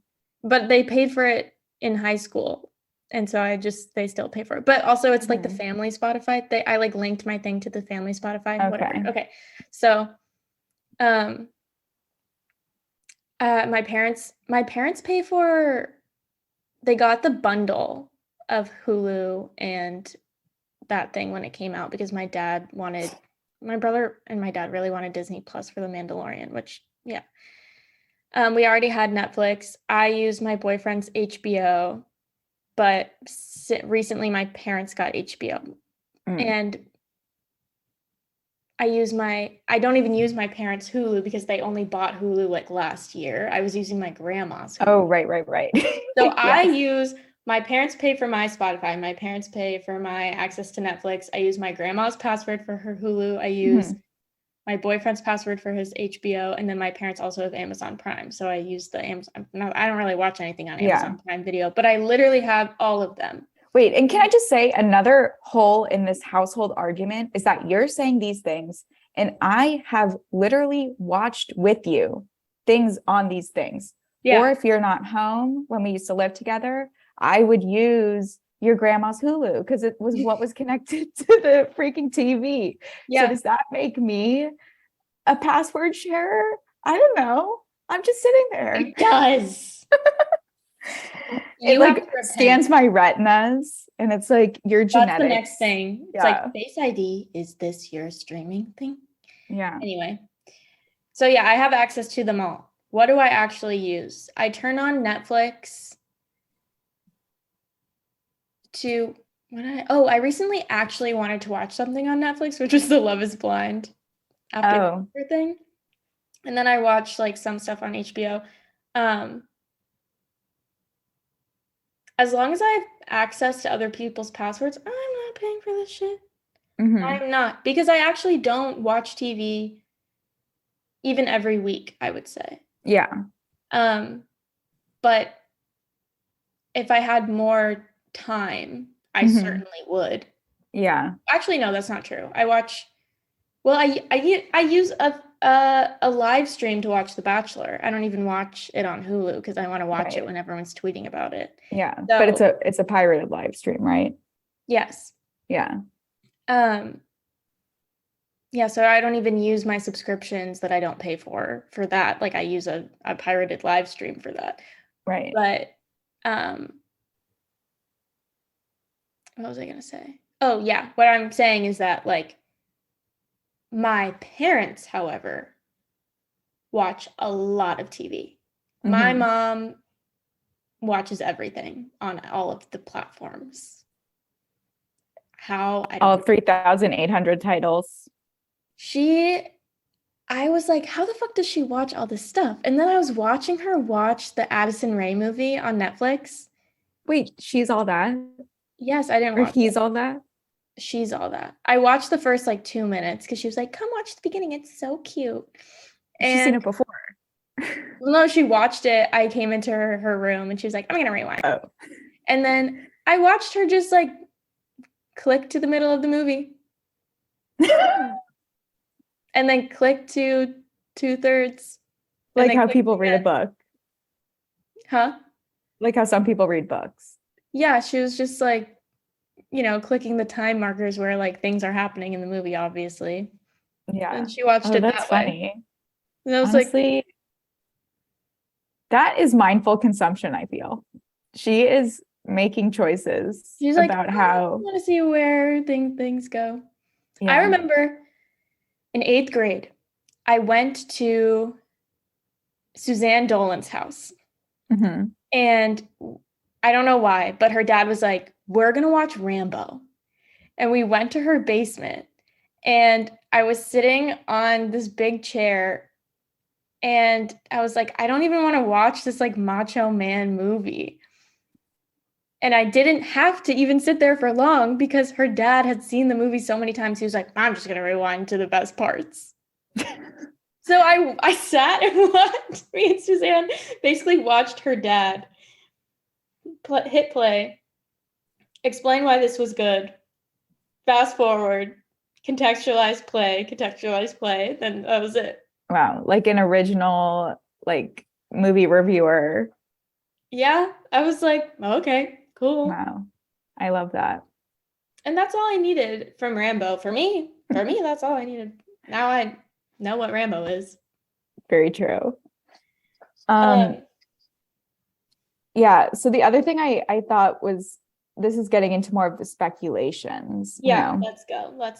but they paid for it in high school. And so they still pay for it. But also it's like the family Spotify. I like linked my thing to the family Spotify, whatever. Okay. So, my parents pay they got the bundle of Hulu and that thing when it came out because my dad wanted my brother and my dad really wanted Disney Plus for The Mandalorian, which, yeah. We already had Netflix. I used my boyfriend's HBO, but recently my parents got HBO. And I don't even use my parents' Hulu because they only bought Hulu like last year. I was using my grandma's Hulu. Oh, right. So yes. My parents pay for my Spotify. My parents pay for my access to Netflix. I use my grandma's password for her Hulu. I use my boyfriend's password for his HBO. And then my parents also have Amazon Prime. So I use the Amazon. No, I don't really watch anything on Amazon Prime Video, but I literally have all of them. Wait, and can I just say another hole in this household argument is that you're saying these things, and I have literally watched with you things on these things. Yeah. Or if you're not home, when we used to live together, I would use your grandma's Hulu because it was what was connected to the freaking TV. Yeah. So does that make me a password sharer? I don't know. I'm just sitting there. It does. It like scans my retinas and it's like your genetics. That's the next thing. It's like Face ID. Is this your streaming thing? Yeah. Anyway. So yeah, I have access to them all. What do I actually use? I turn on Netflix to I recently actually wanted to watch something on Netflix, which was the Love is Blind after the thing. And then I watched like some stuff on HBO. As long as I have access to other people's passwords, I'm not paying for this shit. I'm not, because I actually don't watch TV even every week, I would say. Yeah. But if I had more time, I certainly would. Yeah. Actually, no, that's not true. I use a live stream to watch The Bachelor. I don't even watch it on Hulu because I want to watch it when everyone's tweeting about it. Yeah. So, but it's a pirated live stream, right? Yes. Yeah. Yeah, so I don't even use my subscriptions that I don't pay for that. Like I use a pirated live stream for that. Right. But what was I going to say? Oh, yeah. What I'm saying is that like my parents, however, watch a lot of TV. My mom watches everything on all of the platforms. All 3,800 titles. I was like, how the fuck does she watch all this stuff? And then I was watching her watch the Addison Rae movie on Netflix. Wait, she's all that? Yes, I didn't watch it. He's all that? She's all that. I watched the first like 2 minutes because she was like, come watch the beginning. It's so cute. She's seen it before. Well, no, she watched it. I came into her room and she was like, I'm going to rewind. Oh. And then I watched her just like click to the middle of the movie. And then click to 2/3. Like how people read a book. Huh? Like how some people read books. Yeah, she was just like, clicking the time markers where like things are happening in the movie, obviously. Yeah. And she watched it that's that way. Funny. And I was honestly, like, that is mindful consumption, I feel. She is making choices about how I want to see where things go. Yeah. I remember in 8th grade, I went to Suzanne Dolan's house. And I don't know why, but her dad was like, we're going to watch Rambo. And we went to her basement and I was sitting on this big chair and I was like, I don't even want to watch this like macho man movie. And I didn't have to even sit there for long because her dad had seen the movie so many times. He was like, I'm just going to rewind to the best parts. So I sat and watched, me and Suzanne basically watched her dad hit play, explain why this was good, fast forward, contextualize play, then that was it. Wow, like an original like movie reviewer. Yeah, I was like, okay, cool. Wow, I love that. And that's all I needed from Rambo. For me, that's all I needed. Now I know what Rambo is. Very true. Yeah, so the other thing I thought was, this is getting into more of the speculations. Yeah, let's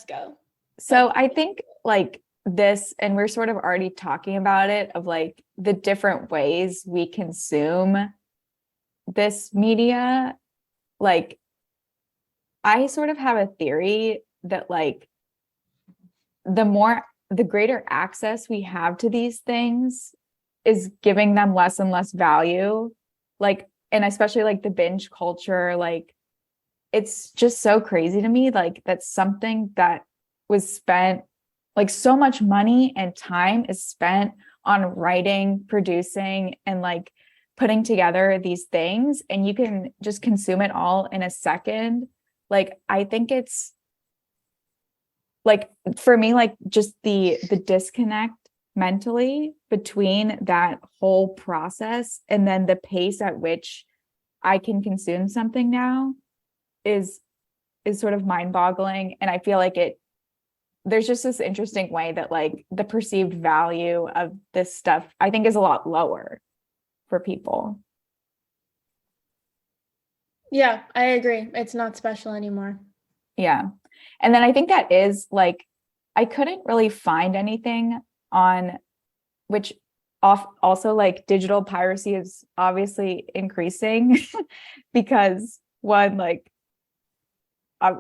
go. So I think like this, and we're sort of already talking about it, of like the different ways we consume this media. Like, I sort of have a theory that like the greater access we have to these things is giving them less and less value. Like, and especially like the binge culture, like it's just so crazy to me, like that's something that was spent, like so much money and time is spent on writing, producing, and like putting together these things, and you can just consume it all in a second. Like, I think it's like, for me, like just the disconnect mentally between that whole process and then the pace at which I can consume something now is sort of mind-boggling. And I feel like there's just this interesting way that like the perceived value of this stuff, I think, is a lot lower for people. Yeah, I agree. It's not special anymore. Yeah. And then I think that is like, I couldn't really find anything on which also like digital piracy is obviously increasing because one, like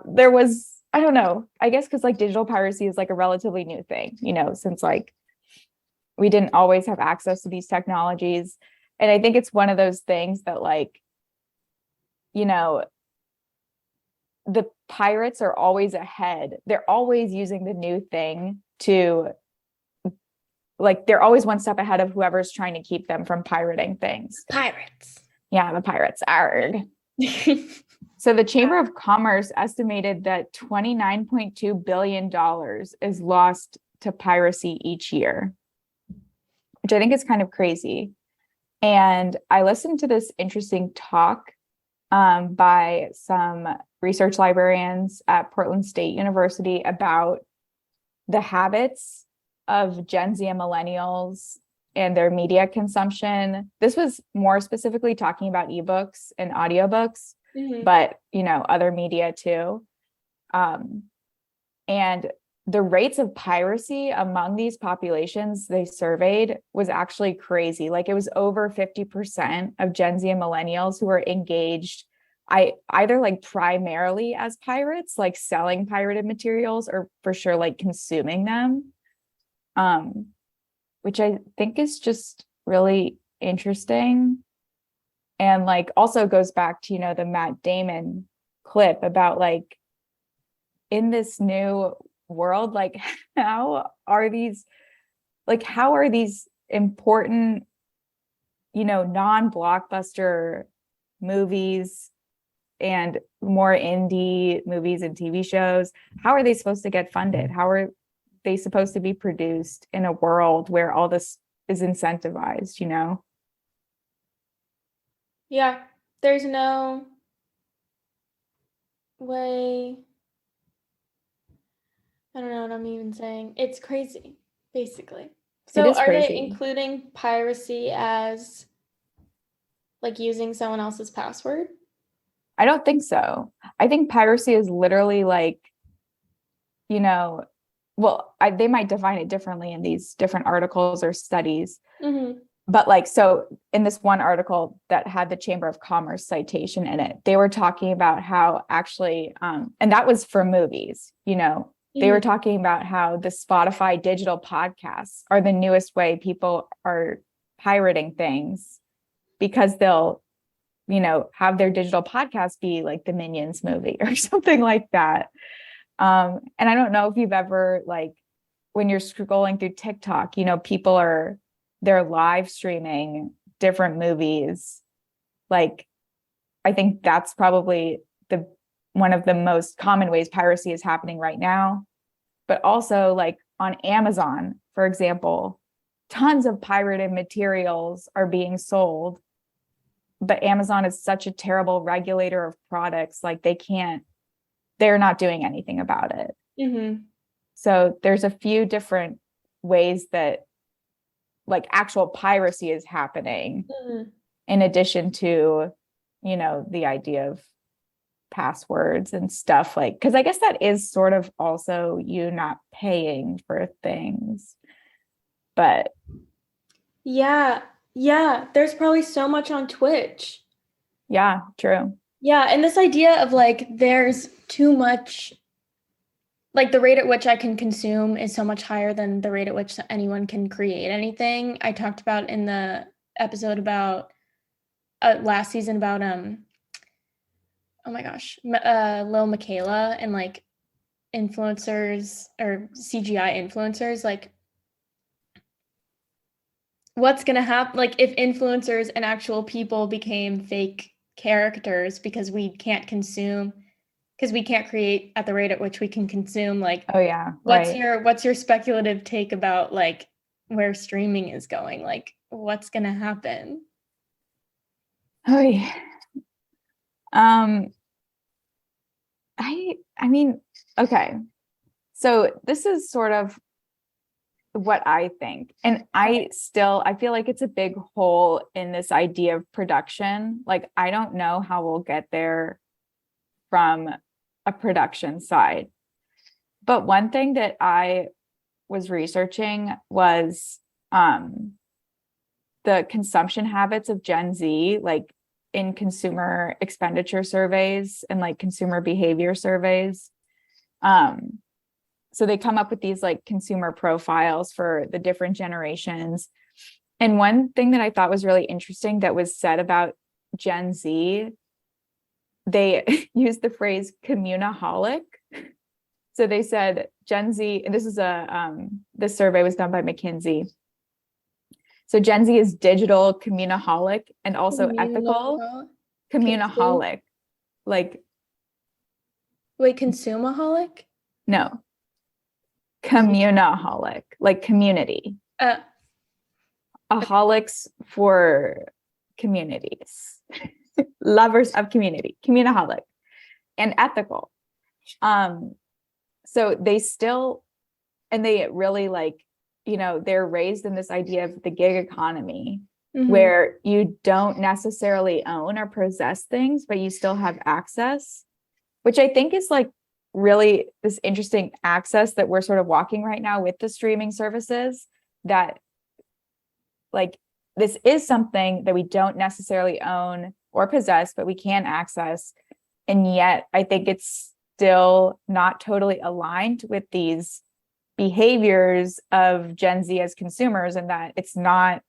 there was, I don't know, I guess because like digital piracy is like a relatively new thing, you know, since like we didn't always have access to these technologies. And I think it's one of those things that like, you know, the pirates are always ahead. They're always using the new thing to, like, they're always one step ahead of whoever's trying to keep them from pirating things. Pirates. Yeah, the pirates. Arg. So the Chamber of Commerce estimated that $29.2 billion is lost to piracy each year, which I think is kind of crazy. And I listened to this interesting talk by some research librarians at Portland State University about the habits of Gen Z and millennials and their media consumption. This was more specifically talking about ebooks and audiobooks, but you know, other media too. And the rates of piracy among these populations they surveyed was actually crazy. Like, it was over 50% of Gen Z and millennials who were engaged either like primarily as pirates, like selling pirated materials, or for sure like consuming them, which I think is just really interesting. And like also goes back to, you know, the Matt Damon clip about like, in this new world, like how are these important, you know, non-blockbuster movies and more indie movies and TV shows, how are they supposed to get funded? How are they supposed to be produced in a world where all this is incentivized, you know? Yeah, there's no way. I don't know what I'm even saying. It's crazy, basically. So are they including piracy as like using someone else's password? I don't think so. I think piracy is literally like, you know, well, they might define it differently in these different articles or studies. But like, so in this one article that had the Chamber of Commerce citation in it, they were talking about how actually, and that was for movies, you know, they were talking about how the Spotify digital podcasts are the newest way people are pirating things, because they'll, you know, have their digital podcast be like the Minions movie or something like that. And I don't know if you've ever, like, when you're scrolling through TikTok, you know, they're live streaming different movies. Like, I think that's probably one of the most common ways piracy is happening right now. But also, like, on Amazon, for example, tons of pirated materials are being sold. But Amazon is such a terrible regulator of products, like they're not doing anything about it. So there's a few different ways that like actual piracy is happening, in addition to, you know, the idea of passwords and stuff, like, because I guess that is sort of also you not paying for things. But Yeah. Yeah. There's probably so much on Twitch. yeah, true. Yeah. And this idea of like, there's too much, like the rate at which I can consume is so much higher than the rate at which anyone can create anything. I talked about in the episode about last season about, oh my gosh, Lil Michaela and like influencers or CGI influencers, like what's going to happen, like if influencers and actual people became fake characters because we can't consume, because we can't create at the rate at which we can consume, like Oh yeah, what's right. your speculative take about like where streaming is going, like what's going to happen? Oh yeah. I mean, okay. So this is sort of what I think. And I feel like it's a big hole in this idea of production. Like, I don't know how we'll get there from a production side. But one thing that I was researching was the consumption habits of Gen Z, like in consumer expenditure surveys and like consumer behavior surveys. So they come up with these like consumer profiles for the different generations. And one thing that I thought was really interesting that was said about Gen Z, they used the phrase communaholic. So they said Gen Z, and this is this survey was done by McKinsey. So Gen Z is digital communaholic and also ethical communaholic. Like, wait, consumeaholic? no, communaholic, like community. Aholics for communities, lovers of community, communaholic, and ethical. So they still, and they really like, you know, they're raised in this idea of the gig economy, where you don't necessarily own or possess things, but you still have access, which I think is like really this interesting access that we're sort of walking right now with the streaming services, that like this is something that we don't necessarily own or possess, but we can access. And yet I think it's still not totally aligned with these behaviors of Gen Z as consumers, and that it's not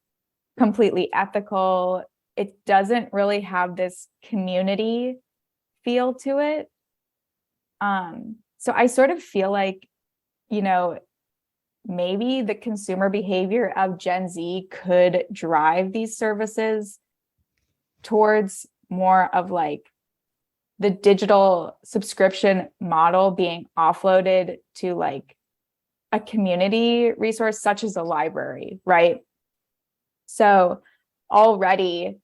completely ethical. It doesn't really have this community feel to it. So I sort of feel like, you know, maybe the consumer behavior of Gen Z could drive these services towards more of like the digital subscription model being offloaded to like a community resource such as a library, right? So already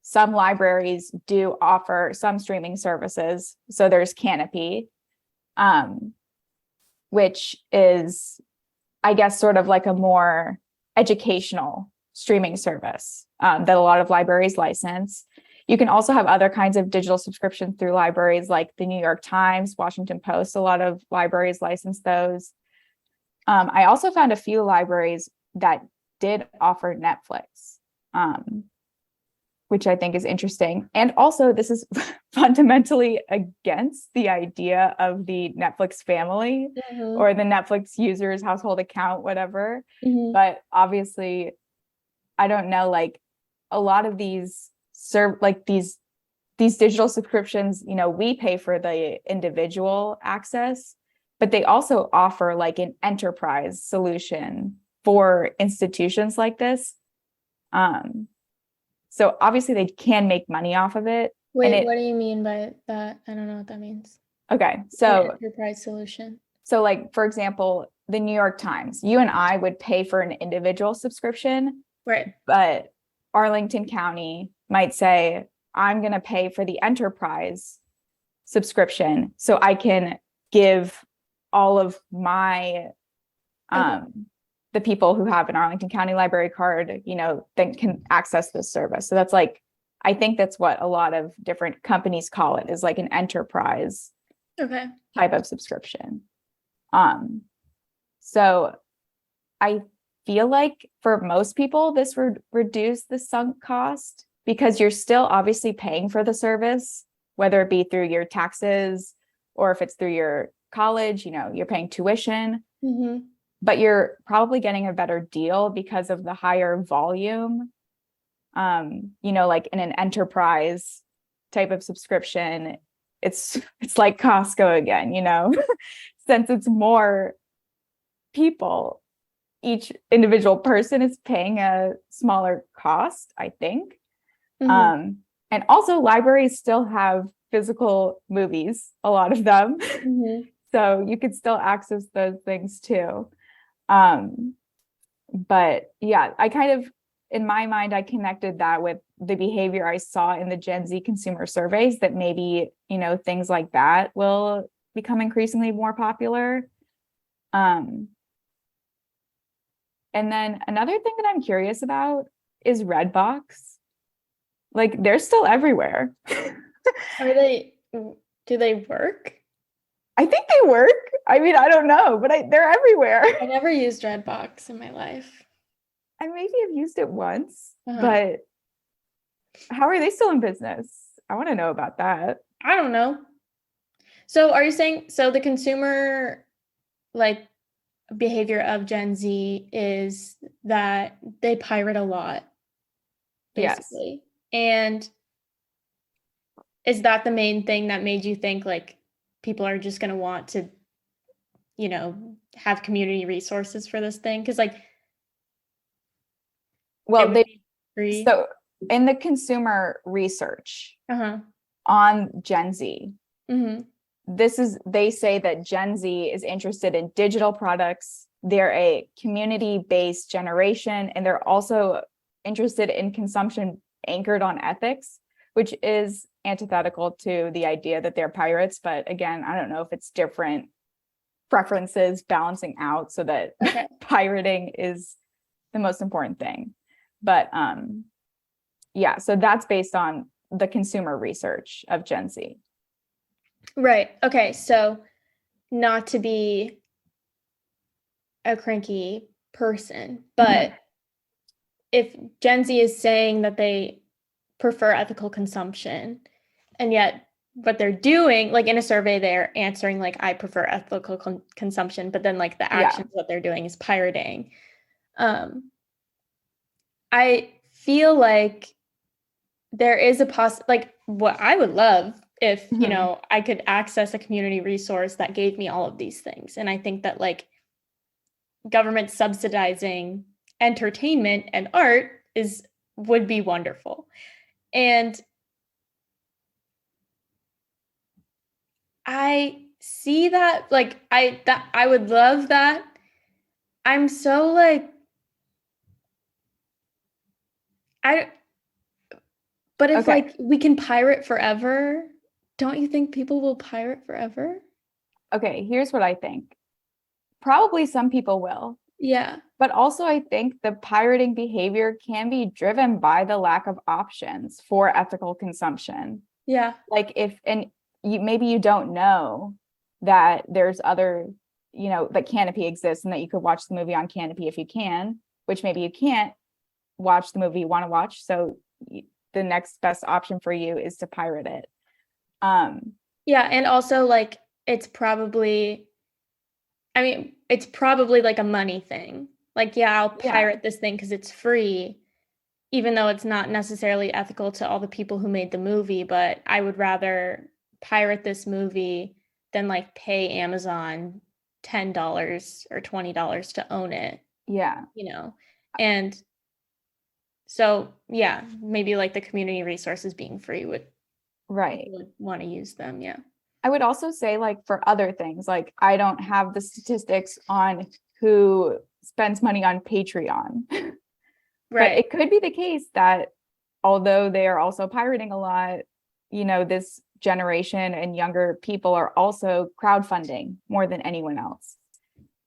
some libraries do offer some streaming services. So there's Canopy, which is, I guess, sort of like a more educational streaming service that a lot of libraries license. You can also have other kinds of digital subscriptions through libraries like the New York Times, Washington Post. A lot of libraries license those. I also found a few libraries that did offer Netflix, which I think is interesting. And also, this is fundamentally against the idea of the Netflix family or the Netflix user's household account, whatever. But obviously, I don't know, like a lot of these these digital subscriptions, you know, we pay for the individual access, but they also offer like an enterprise solution for institutions like this. So obviously they can make money off of it. Wait, what do you mean by that? I don't know what that means. Okay, so enterprise solution. So like, for example, the New York Times, you and I would pay for an individual subscription, right? But Arlington County might say, I'm going to pay for the enterprise subscription so I can give all of my the people who have an Arlington County library card, you know, that can access this service. So that's like I think that's what a lot of different companies call it, is like an enterprise Okay. type of subscription. So I feel like for most people, this would reduce the sunk cost because you're still obviously paying for the service, whether it be through your taxes or if it's through your college, you're paying tuition, but you're probably getting a better deal because of the higher volume. Like in an enterprise type of subscription, it's like Costco again, since it's more people, each individual person is paying a smaller cost, I think. And also libraries still have physical movies, a lot of them. So you could still access those things too. But yeah, I kind of, in my mind, I connected that with the behavior I saw in the Gen Z consumer surveys, that maybe, things like that will become increasingly more popular. And then another thing that I'm curious about is Redbox. Like, they're still everywhere. Do they work? I think they work. I mean, I don't know, but they're everywhere. I never used Redbox in my life. I maybe have used it once, but how are they still in business? I want to know about that. I don't know. So are you saying, so the consumer like behavior of Gen Z is that they pirate a lot, basically? Yes. And is that the main thing that made you think like people are just going to want to, have community resources for this thing? Because like, well, so in the consumer research on Gen Z, they say that Gen Z is interested in digital products. They're a community-based generation, and they're also interested in consumption anchored on ethics, which is antithetical to the idea that they're pirates. But again, I don't know if it's different preferences balancing out so that pirating is the most important thing. But yeah, so that's based on the consumer research of Gen Z. Right. Okay. So not to be a cranky person, but if Gen Z is saying that they prefer ethical consumption, and yet what they're doing, like in a survey, they're answering like, I prefer ethical consumption, but then like the actions that they're doing is pirating. I feel like there is like what I would love if, I could access a community resource that gave me all of these things. And I think that like government subsidizing entertainment and art would be wonderful. And I see that, like, I would love that. I'm so like, but if like we can pirate forever, don't you think people will pirate forever? Okay, here's what I think. Probably some people will. Yeah. But also I think the pirating behavior can be driven by the lack of options for ethical consumption. Yeah. Like maybe you don't know that there's other, that Canopy exists and that you could watch the movie on Canopy if you can, which maybe you can't watch the movie you want to watch. So the next best option for you is to pirate it. Yeah. And also like, it's probably like a money thing. Like, yeah, I'll pirate this thing because it's free, even though it's not necessarily ethical to all the people who made the movie, but I would rather pirate this movie than like pay Amazon $10 or $20 to own it. Yeah. And so, yeah, maybe like the community resources being free would want to use them. Yeah. I would also say like for other things, like I don't have the statistics on who spends money on Patreon. But it could be the case that although they are also pirating a lot, this generation and younger people are also crowdfunding more than anyone else.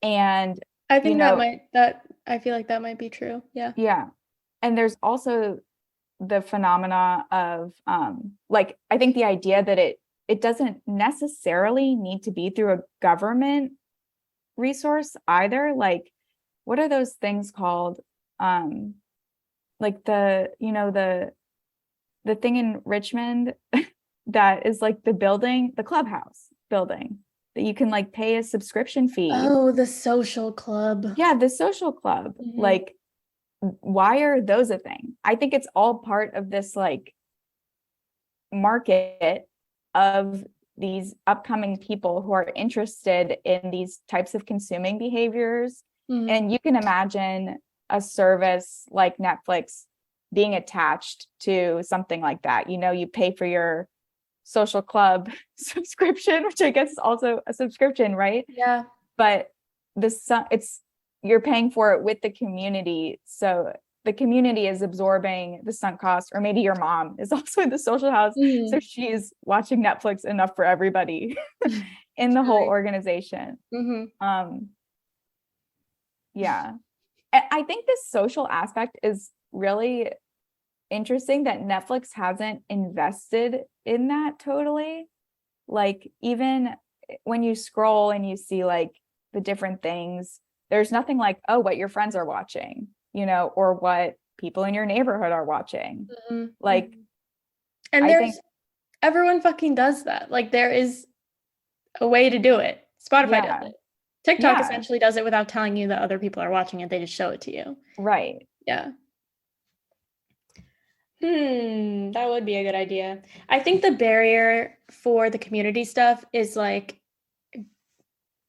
And I think I feel like that might be true. Yeah. Yeah. And there's also the phenomena of like, I think the idea that it doesn't necessarily need to be through a government resource either. Like, what are those things called? Like the thing in Richmond that is like the clubhouse building that you can like pay a subscription fee. Oh, the social club. Yeah, the social club. Like, why are those a thing? I think it's all part of this like market of these upcoming people who are interested in these types of consuming behaviors. And you can imagine a service like Netflix being attached to something like that. You pay for your social club subscription, which I guess is also a subscription, right? Yeah. But you're paying for it with the community. So the community is absorbing the sunk cost, or maybe your mom is also in the social house. So she's watching Netflix enough for everybody in the whole organization. Yeah. I think this social aspect is really interesting that Netflix hasn't invested in that totally. Like, even when you scroll and you see like the different things, there's nothing like, oh, what your friends are watching, or what people in your neighborhood are watching. Like, and everyone fucking does that. Like, there is a way to do it. Spotify does it. TikTok essentially does it without telling you that other people are watching it. They just show it to you. Right. Yeah. That would be a good idea. I think the barrier for the community stuff is like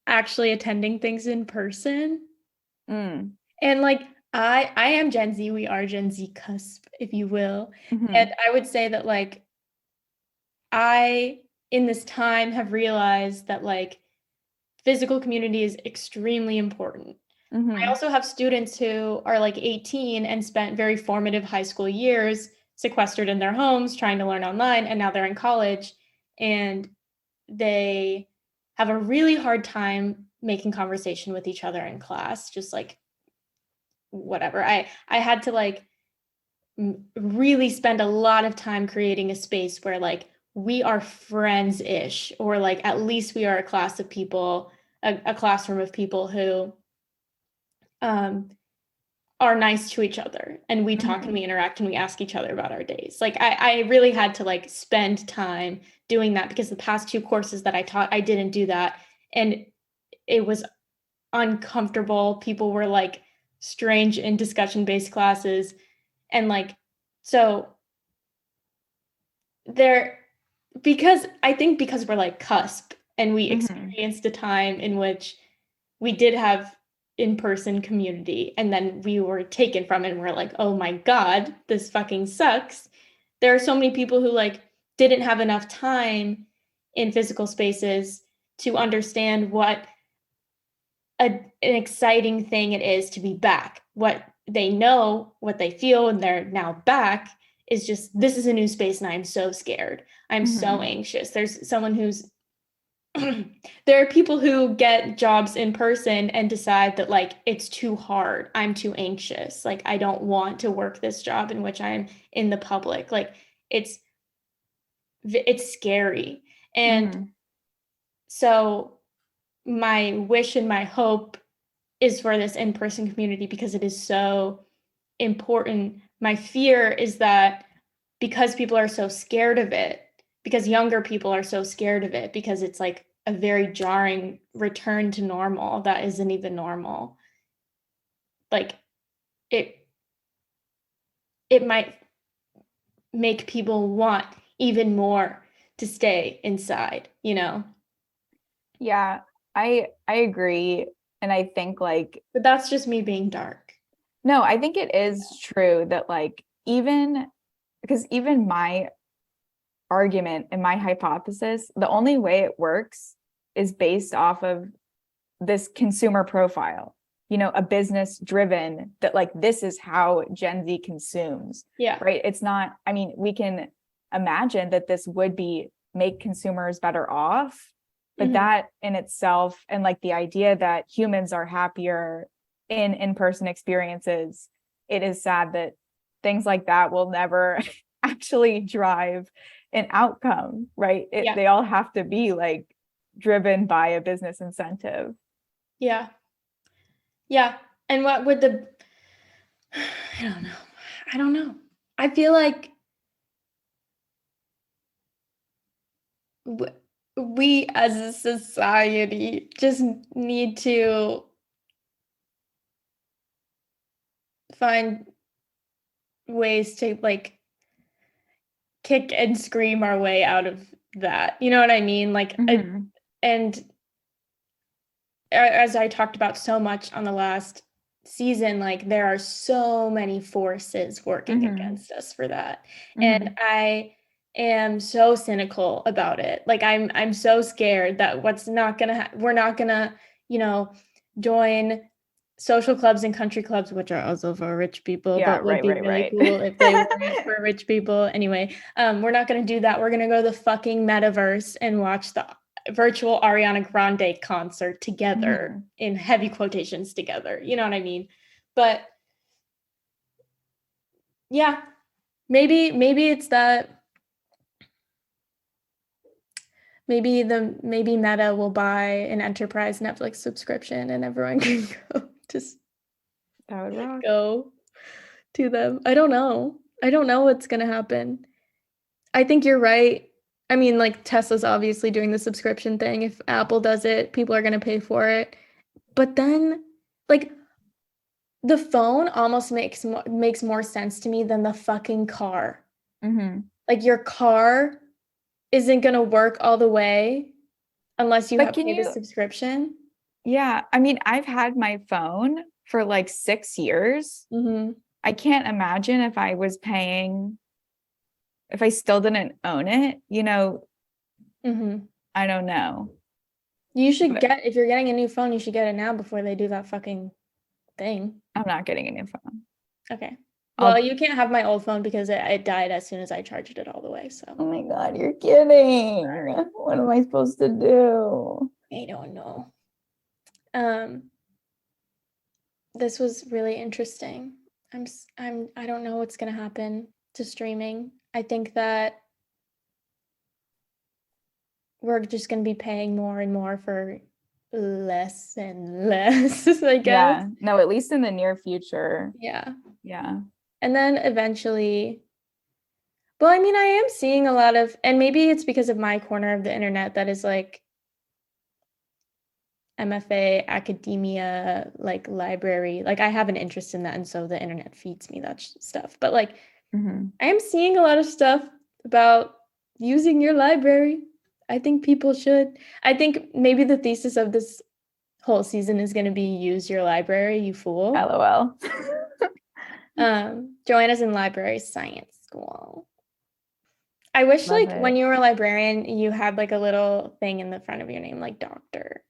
actually attending things in person. And like, I am Gen Z. We are Gen Z cusp, if you will. And I would say that like, I, in this time, have realized that like physical community is extremely important. I also have students who are like 18 and spent very formative high school years sequestered in their homes trying to learn online, and now they're in college and they have a really hard time making conversation with each other in class, just like whatever. I had to like really spend a lot of time creating a space where like we are friends-ish, or like at least we are a class of people, a classroom of people who are nice to each other, and we talk and we interact and we ask each other about our days. Like, I really had to like spend time doing that, because the past 2 courses that I taught, I didn't do that. And it was uncomfortable. People were like strange in discussion-based classes. And like, so because we're like cusp, and we experienced a time in which we did have in-person community, and then we were taken from it and we're like, oh my God, this fucking sucks. There are so many people who like didn't have enough time in physical spaces to understand what an exciting thing it is to be back. What they know, what they feel, and they're now back is just, this is a new space and I'm so scared. I'm so anxious. There's someone who's there are people who get jobs in person and decide that like it's too hard. I'm too anxious. Like, I don't want to work this job in which I'm in the public. Like, it's scary. And so my wish and my hope is for this in-person community, because it is so important. My fear is that because people are so scared of it, because younger people are so scared of it, because it's like a very jarring return to normal that isn't even normal. Like, it might make people want even more to stay inside, Yeah, I agree. And I think like, but that's just me being dark. No, I think it is true that like, because even my argument and my hypothesis, the only way it works is based off of this consumer profile, a business driven, that like, this is how Gen Z consumes. Yeah. Right. It's not, I mean, we can imagine that this would make consumers better off, but that in itself, and like the idea that humans are happier in-person experiences, it is sad that things like that will never actually drive an outcome, right? They all have to be like driven by a business incentive. Yeah. And what would I don't know. I feel like we as a society just need to find ways to like kick and scream our way out of that. You know what I mean? Like, and as I talked about so much on the last season, like there are so many forces working against us for that. And I am so cynical about it. Like I'm so scared that we're not gonna, join social clubs and country clubs, which are also for rich people, but would be really cool if they weren't for rich people. Anyway, we're not gonna do that. We're gonna go to the fucking metaverse and watch the virtual Ariana Grande concert together, in heavy quotations together. You know what I mean? But yeah, maybe it's that. Maybe Meta will buy an enterprise Netflix subscription and everyone can that would rock. Go to them. I don't know what's gonna happen. I think you're right. I mean, like Tesla's obviously doing the subscription thing. If Apple does it, people are gonna pay for it. But then, like, the phone almost makes more sense to me than the fucking car. Like your car isn't gonna work all the way unless you have paid a subscription. Yeah, I mean, I've had my phone for like 6 years. I can't imagine if I was paying, if I still didn't own it, I don't know. You should if you're getting a new phone, you should get it now before they do that fucking thing. I'm not getting a new phone. Okay. Well, you can't have my old phone because it died as soon as I charged it all the way. So. Oh my God, you're kidding. What am I supposed to do? I don't know. This was really interesting. I don't know what's gonna happen to streaming. I think that we're just gonna be paying more and more for less and less, I guess. Yeah. No, at least in the near future. Yeah. Yeah. And then eventually, well, I mean, I am seeing a lot of, and maybe it's because of my corner of the internet that is like MFA, academia, like library. Like I have an interest in that, and so the internet feeds me that stuff. But like, I am seeing a lot of stuff about using your library. I think people should. I think maybe the thesis of this whole season is going to be use your library, you fool. LOL. Joanna's in library science school. I wish when you were a librarian, you had like a little thing in the front of your name, like doctor.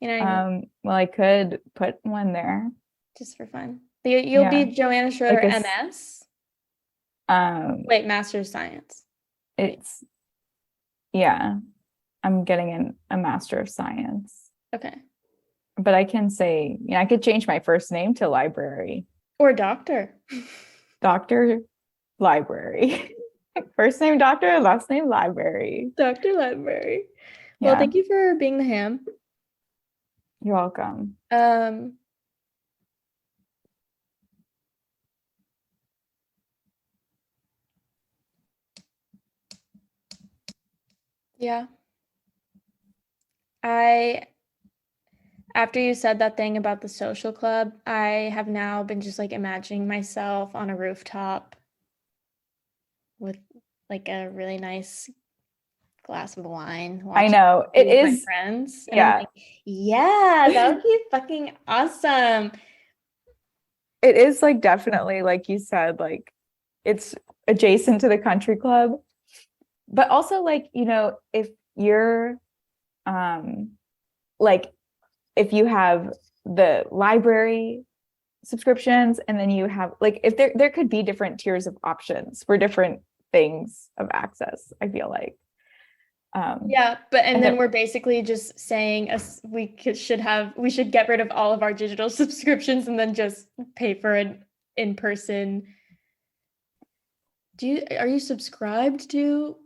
You know what I mean? Well, I could put one there. Just for fun. You'll be Joanna Schroeder, like MS? Wait, Master of Science. Yeah. I'm getting a Master of Science. Okay. But I can say, I could change my first name to library. Or doctor. Doctor Library. First name doctor, last name library. Dr. Library. Yeah. Well, thank you for being the ham. You're welcome. Yeah. After you said that thing about the social club, I have now been just like imagining myself on a rooftop with like a really nice glass of wine. I know it is my friends. And I'm like, yeah, that would be fucking awesome. It is like definitely, like you said, like it's adjacent to the country club, but also like, if you're like if you have the library subscriptions and then you have like, if there could be different tiers of options for different things of access, I feel like. Yeah, but then we're basically just saying we should get rid of all of our digital subscriptions and then just pay for in-person. Are you subscribed to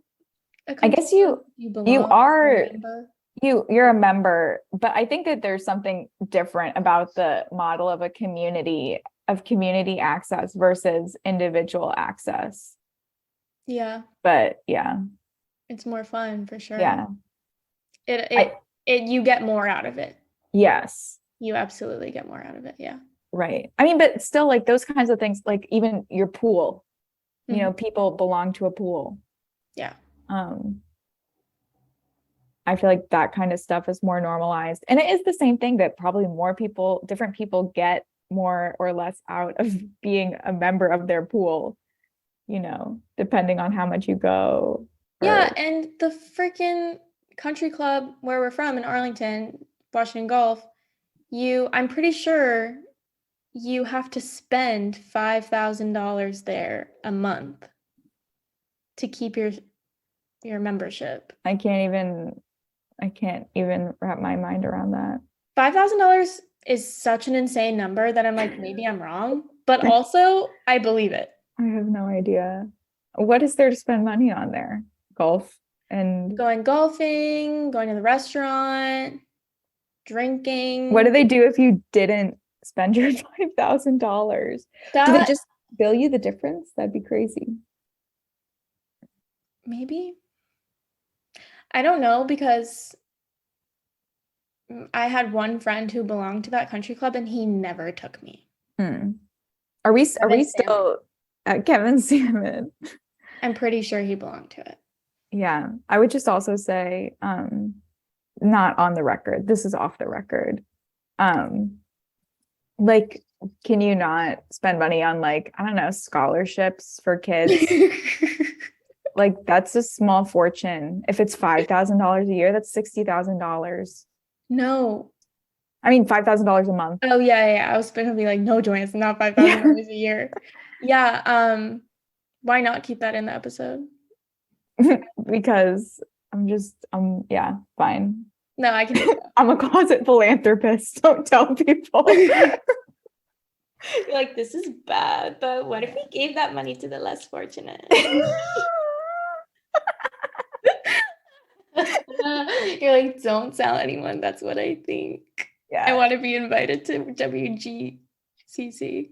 a I guess club? you belong? You're are a member? you're a member, but I think that there's something different about the model of community access versus individual access. Yeah, But yeah, it's more fun for sure. yeah. You get more out of it. Yes. You absolutely get more out of it. Yeah. Right. I mean, but still, like those kinds of things, like even your pool, Mhm. people belong to a pool. Yeah. I feel like that kind of stuff is more normalized. And it is the same thing that probably different people get more or less out of being a member of their pool, depending on how much you go. Yeah, and the freaking country club where we're from in Arlington, Washington Gulf, I'm pretty sure you have to spend $5,000 there a month to keep your membership. I can't even wrap my mind around that. $5,000 is such an insane number that I'm like, maybe I'm wrong, but also I believe it. I have no idea. What is there to spend money on there? Golf and going golfing, going to the restaurant, drinking. what do they do if you didn't spend your $5,000? Do they just bill you the difference? That'd be crazy. Maybe. I don't know, because I had one friend who belonged to that country club and he never took me. Are we still at Kevin Salmon? I'm pretty sure he belonged to it. Yeah. I would just also say, not on the record. This is off the record. Like, can you not spend money on, like, I don't know, scholarships for kids? Like, that's a small fortune. If it's $5,000 a year, that's $60,000. No. I mean, $5,000 a month. Oh, yeah. I was going to be like, no, Joanna, it's not $5,000 a year. Yeah. Why not keep that in the episode? Because yeah, fine. No, I can do that. I'm a closet philanthropist. Don't tell people. You're like, this is bad, but what if we gave that money to the less fortunate? You're like, don't tell anyone. That's what I think. Yeah. I want to be invited to WGCC.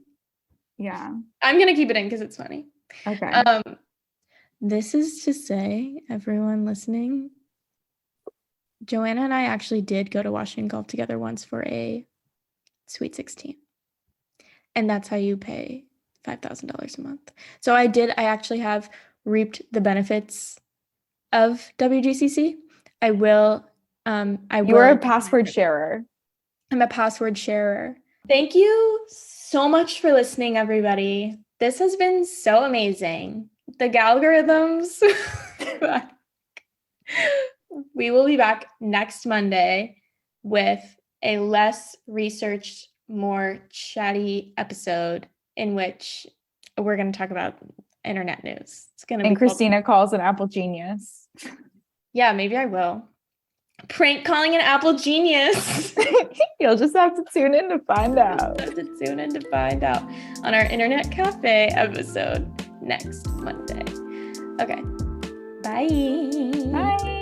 Yeah. I'm going to keep it in because it's funny. Okay. This is to say, everyone listening, Joanna and I actually did go to Washington Gulf together once for a Sweet 16. And that's how you pay $5,000 a month. So I actually have reaped the benefits of WGCC. You are a password sharer. I'm a password sharer. Thank you so much for listening, everybody. This has been so amazing. The algorithms. We will be back next Monday with a less researched, more chatty episode in which we're going to talk about internet news. It's going to be Christina calls an Apple genius. Yeah, maybe I will. Prank calling an Apple genius. You'll just have to tune in to find out. On our Internet Cafe episode next Monday. Okay. Bye. Bye.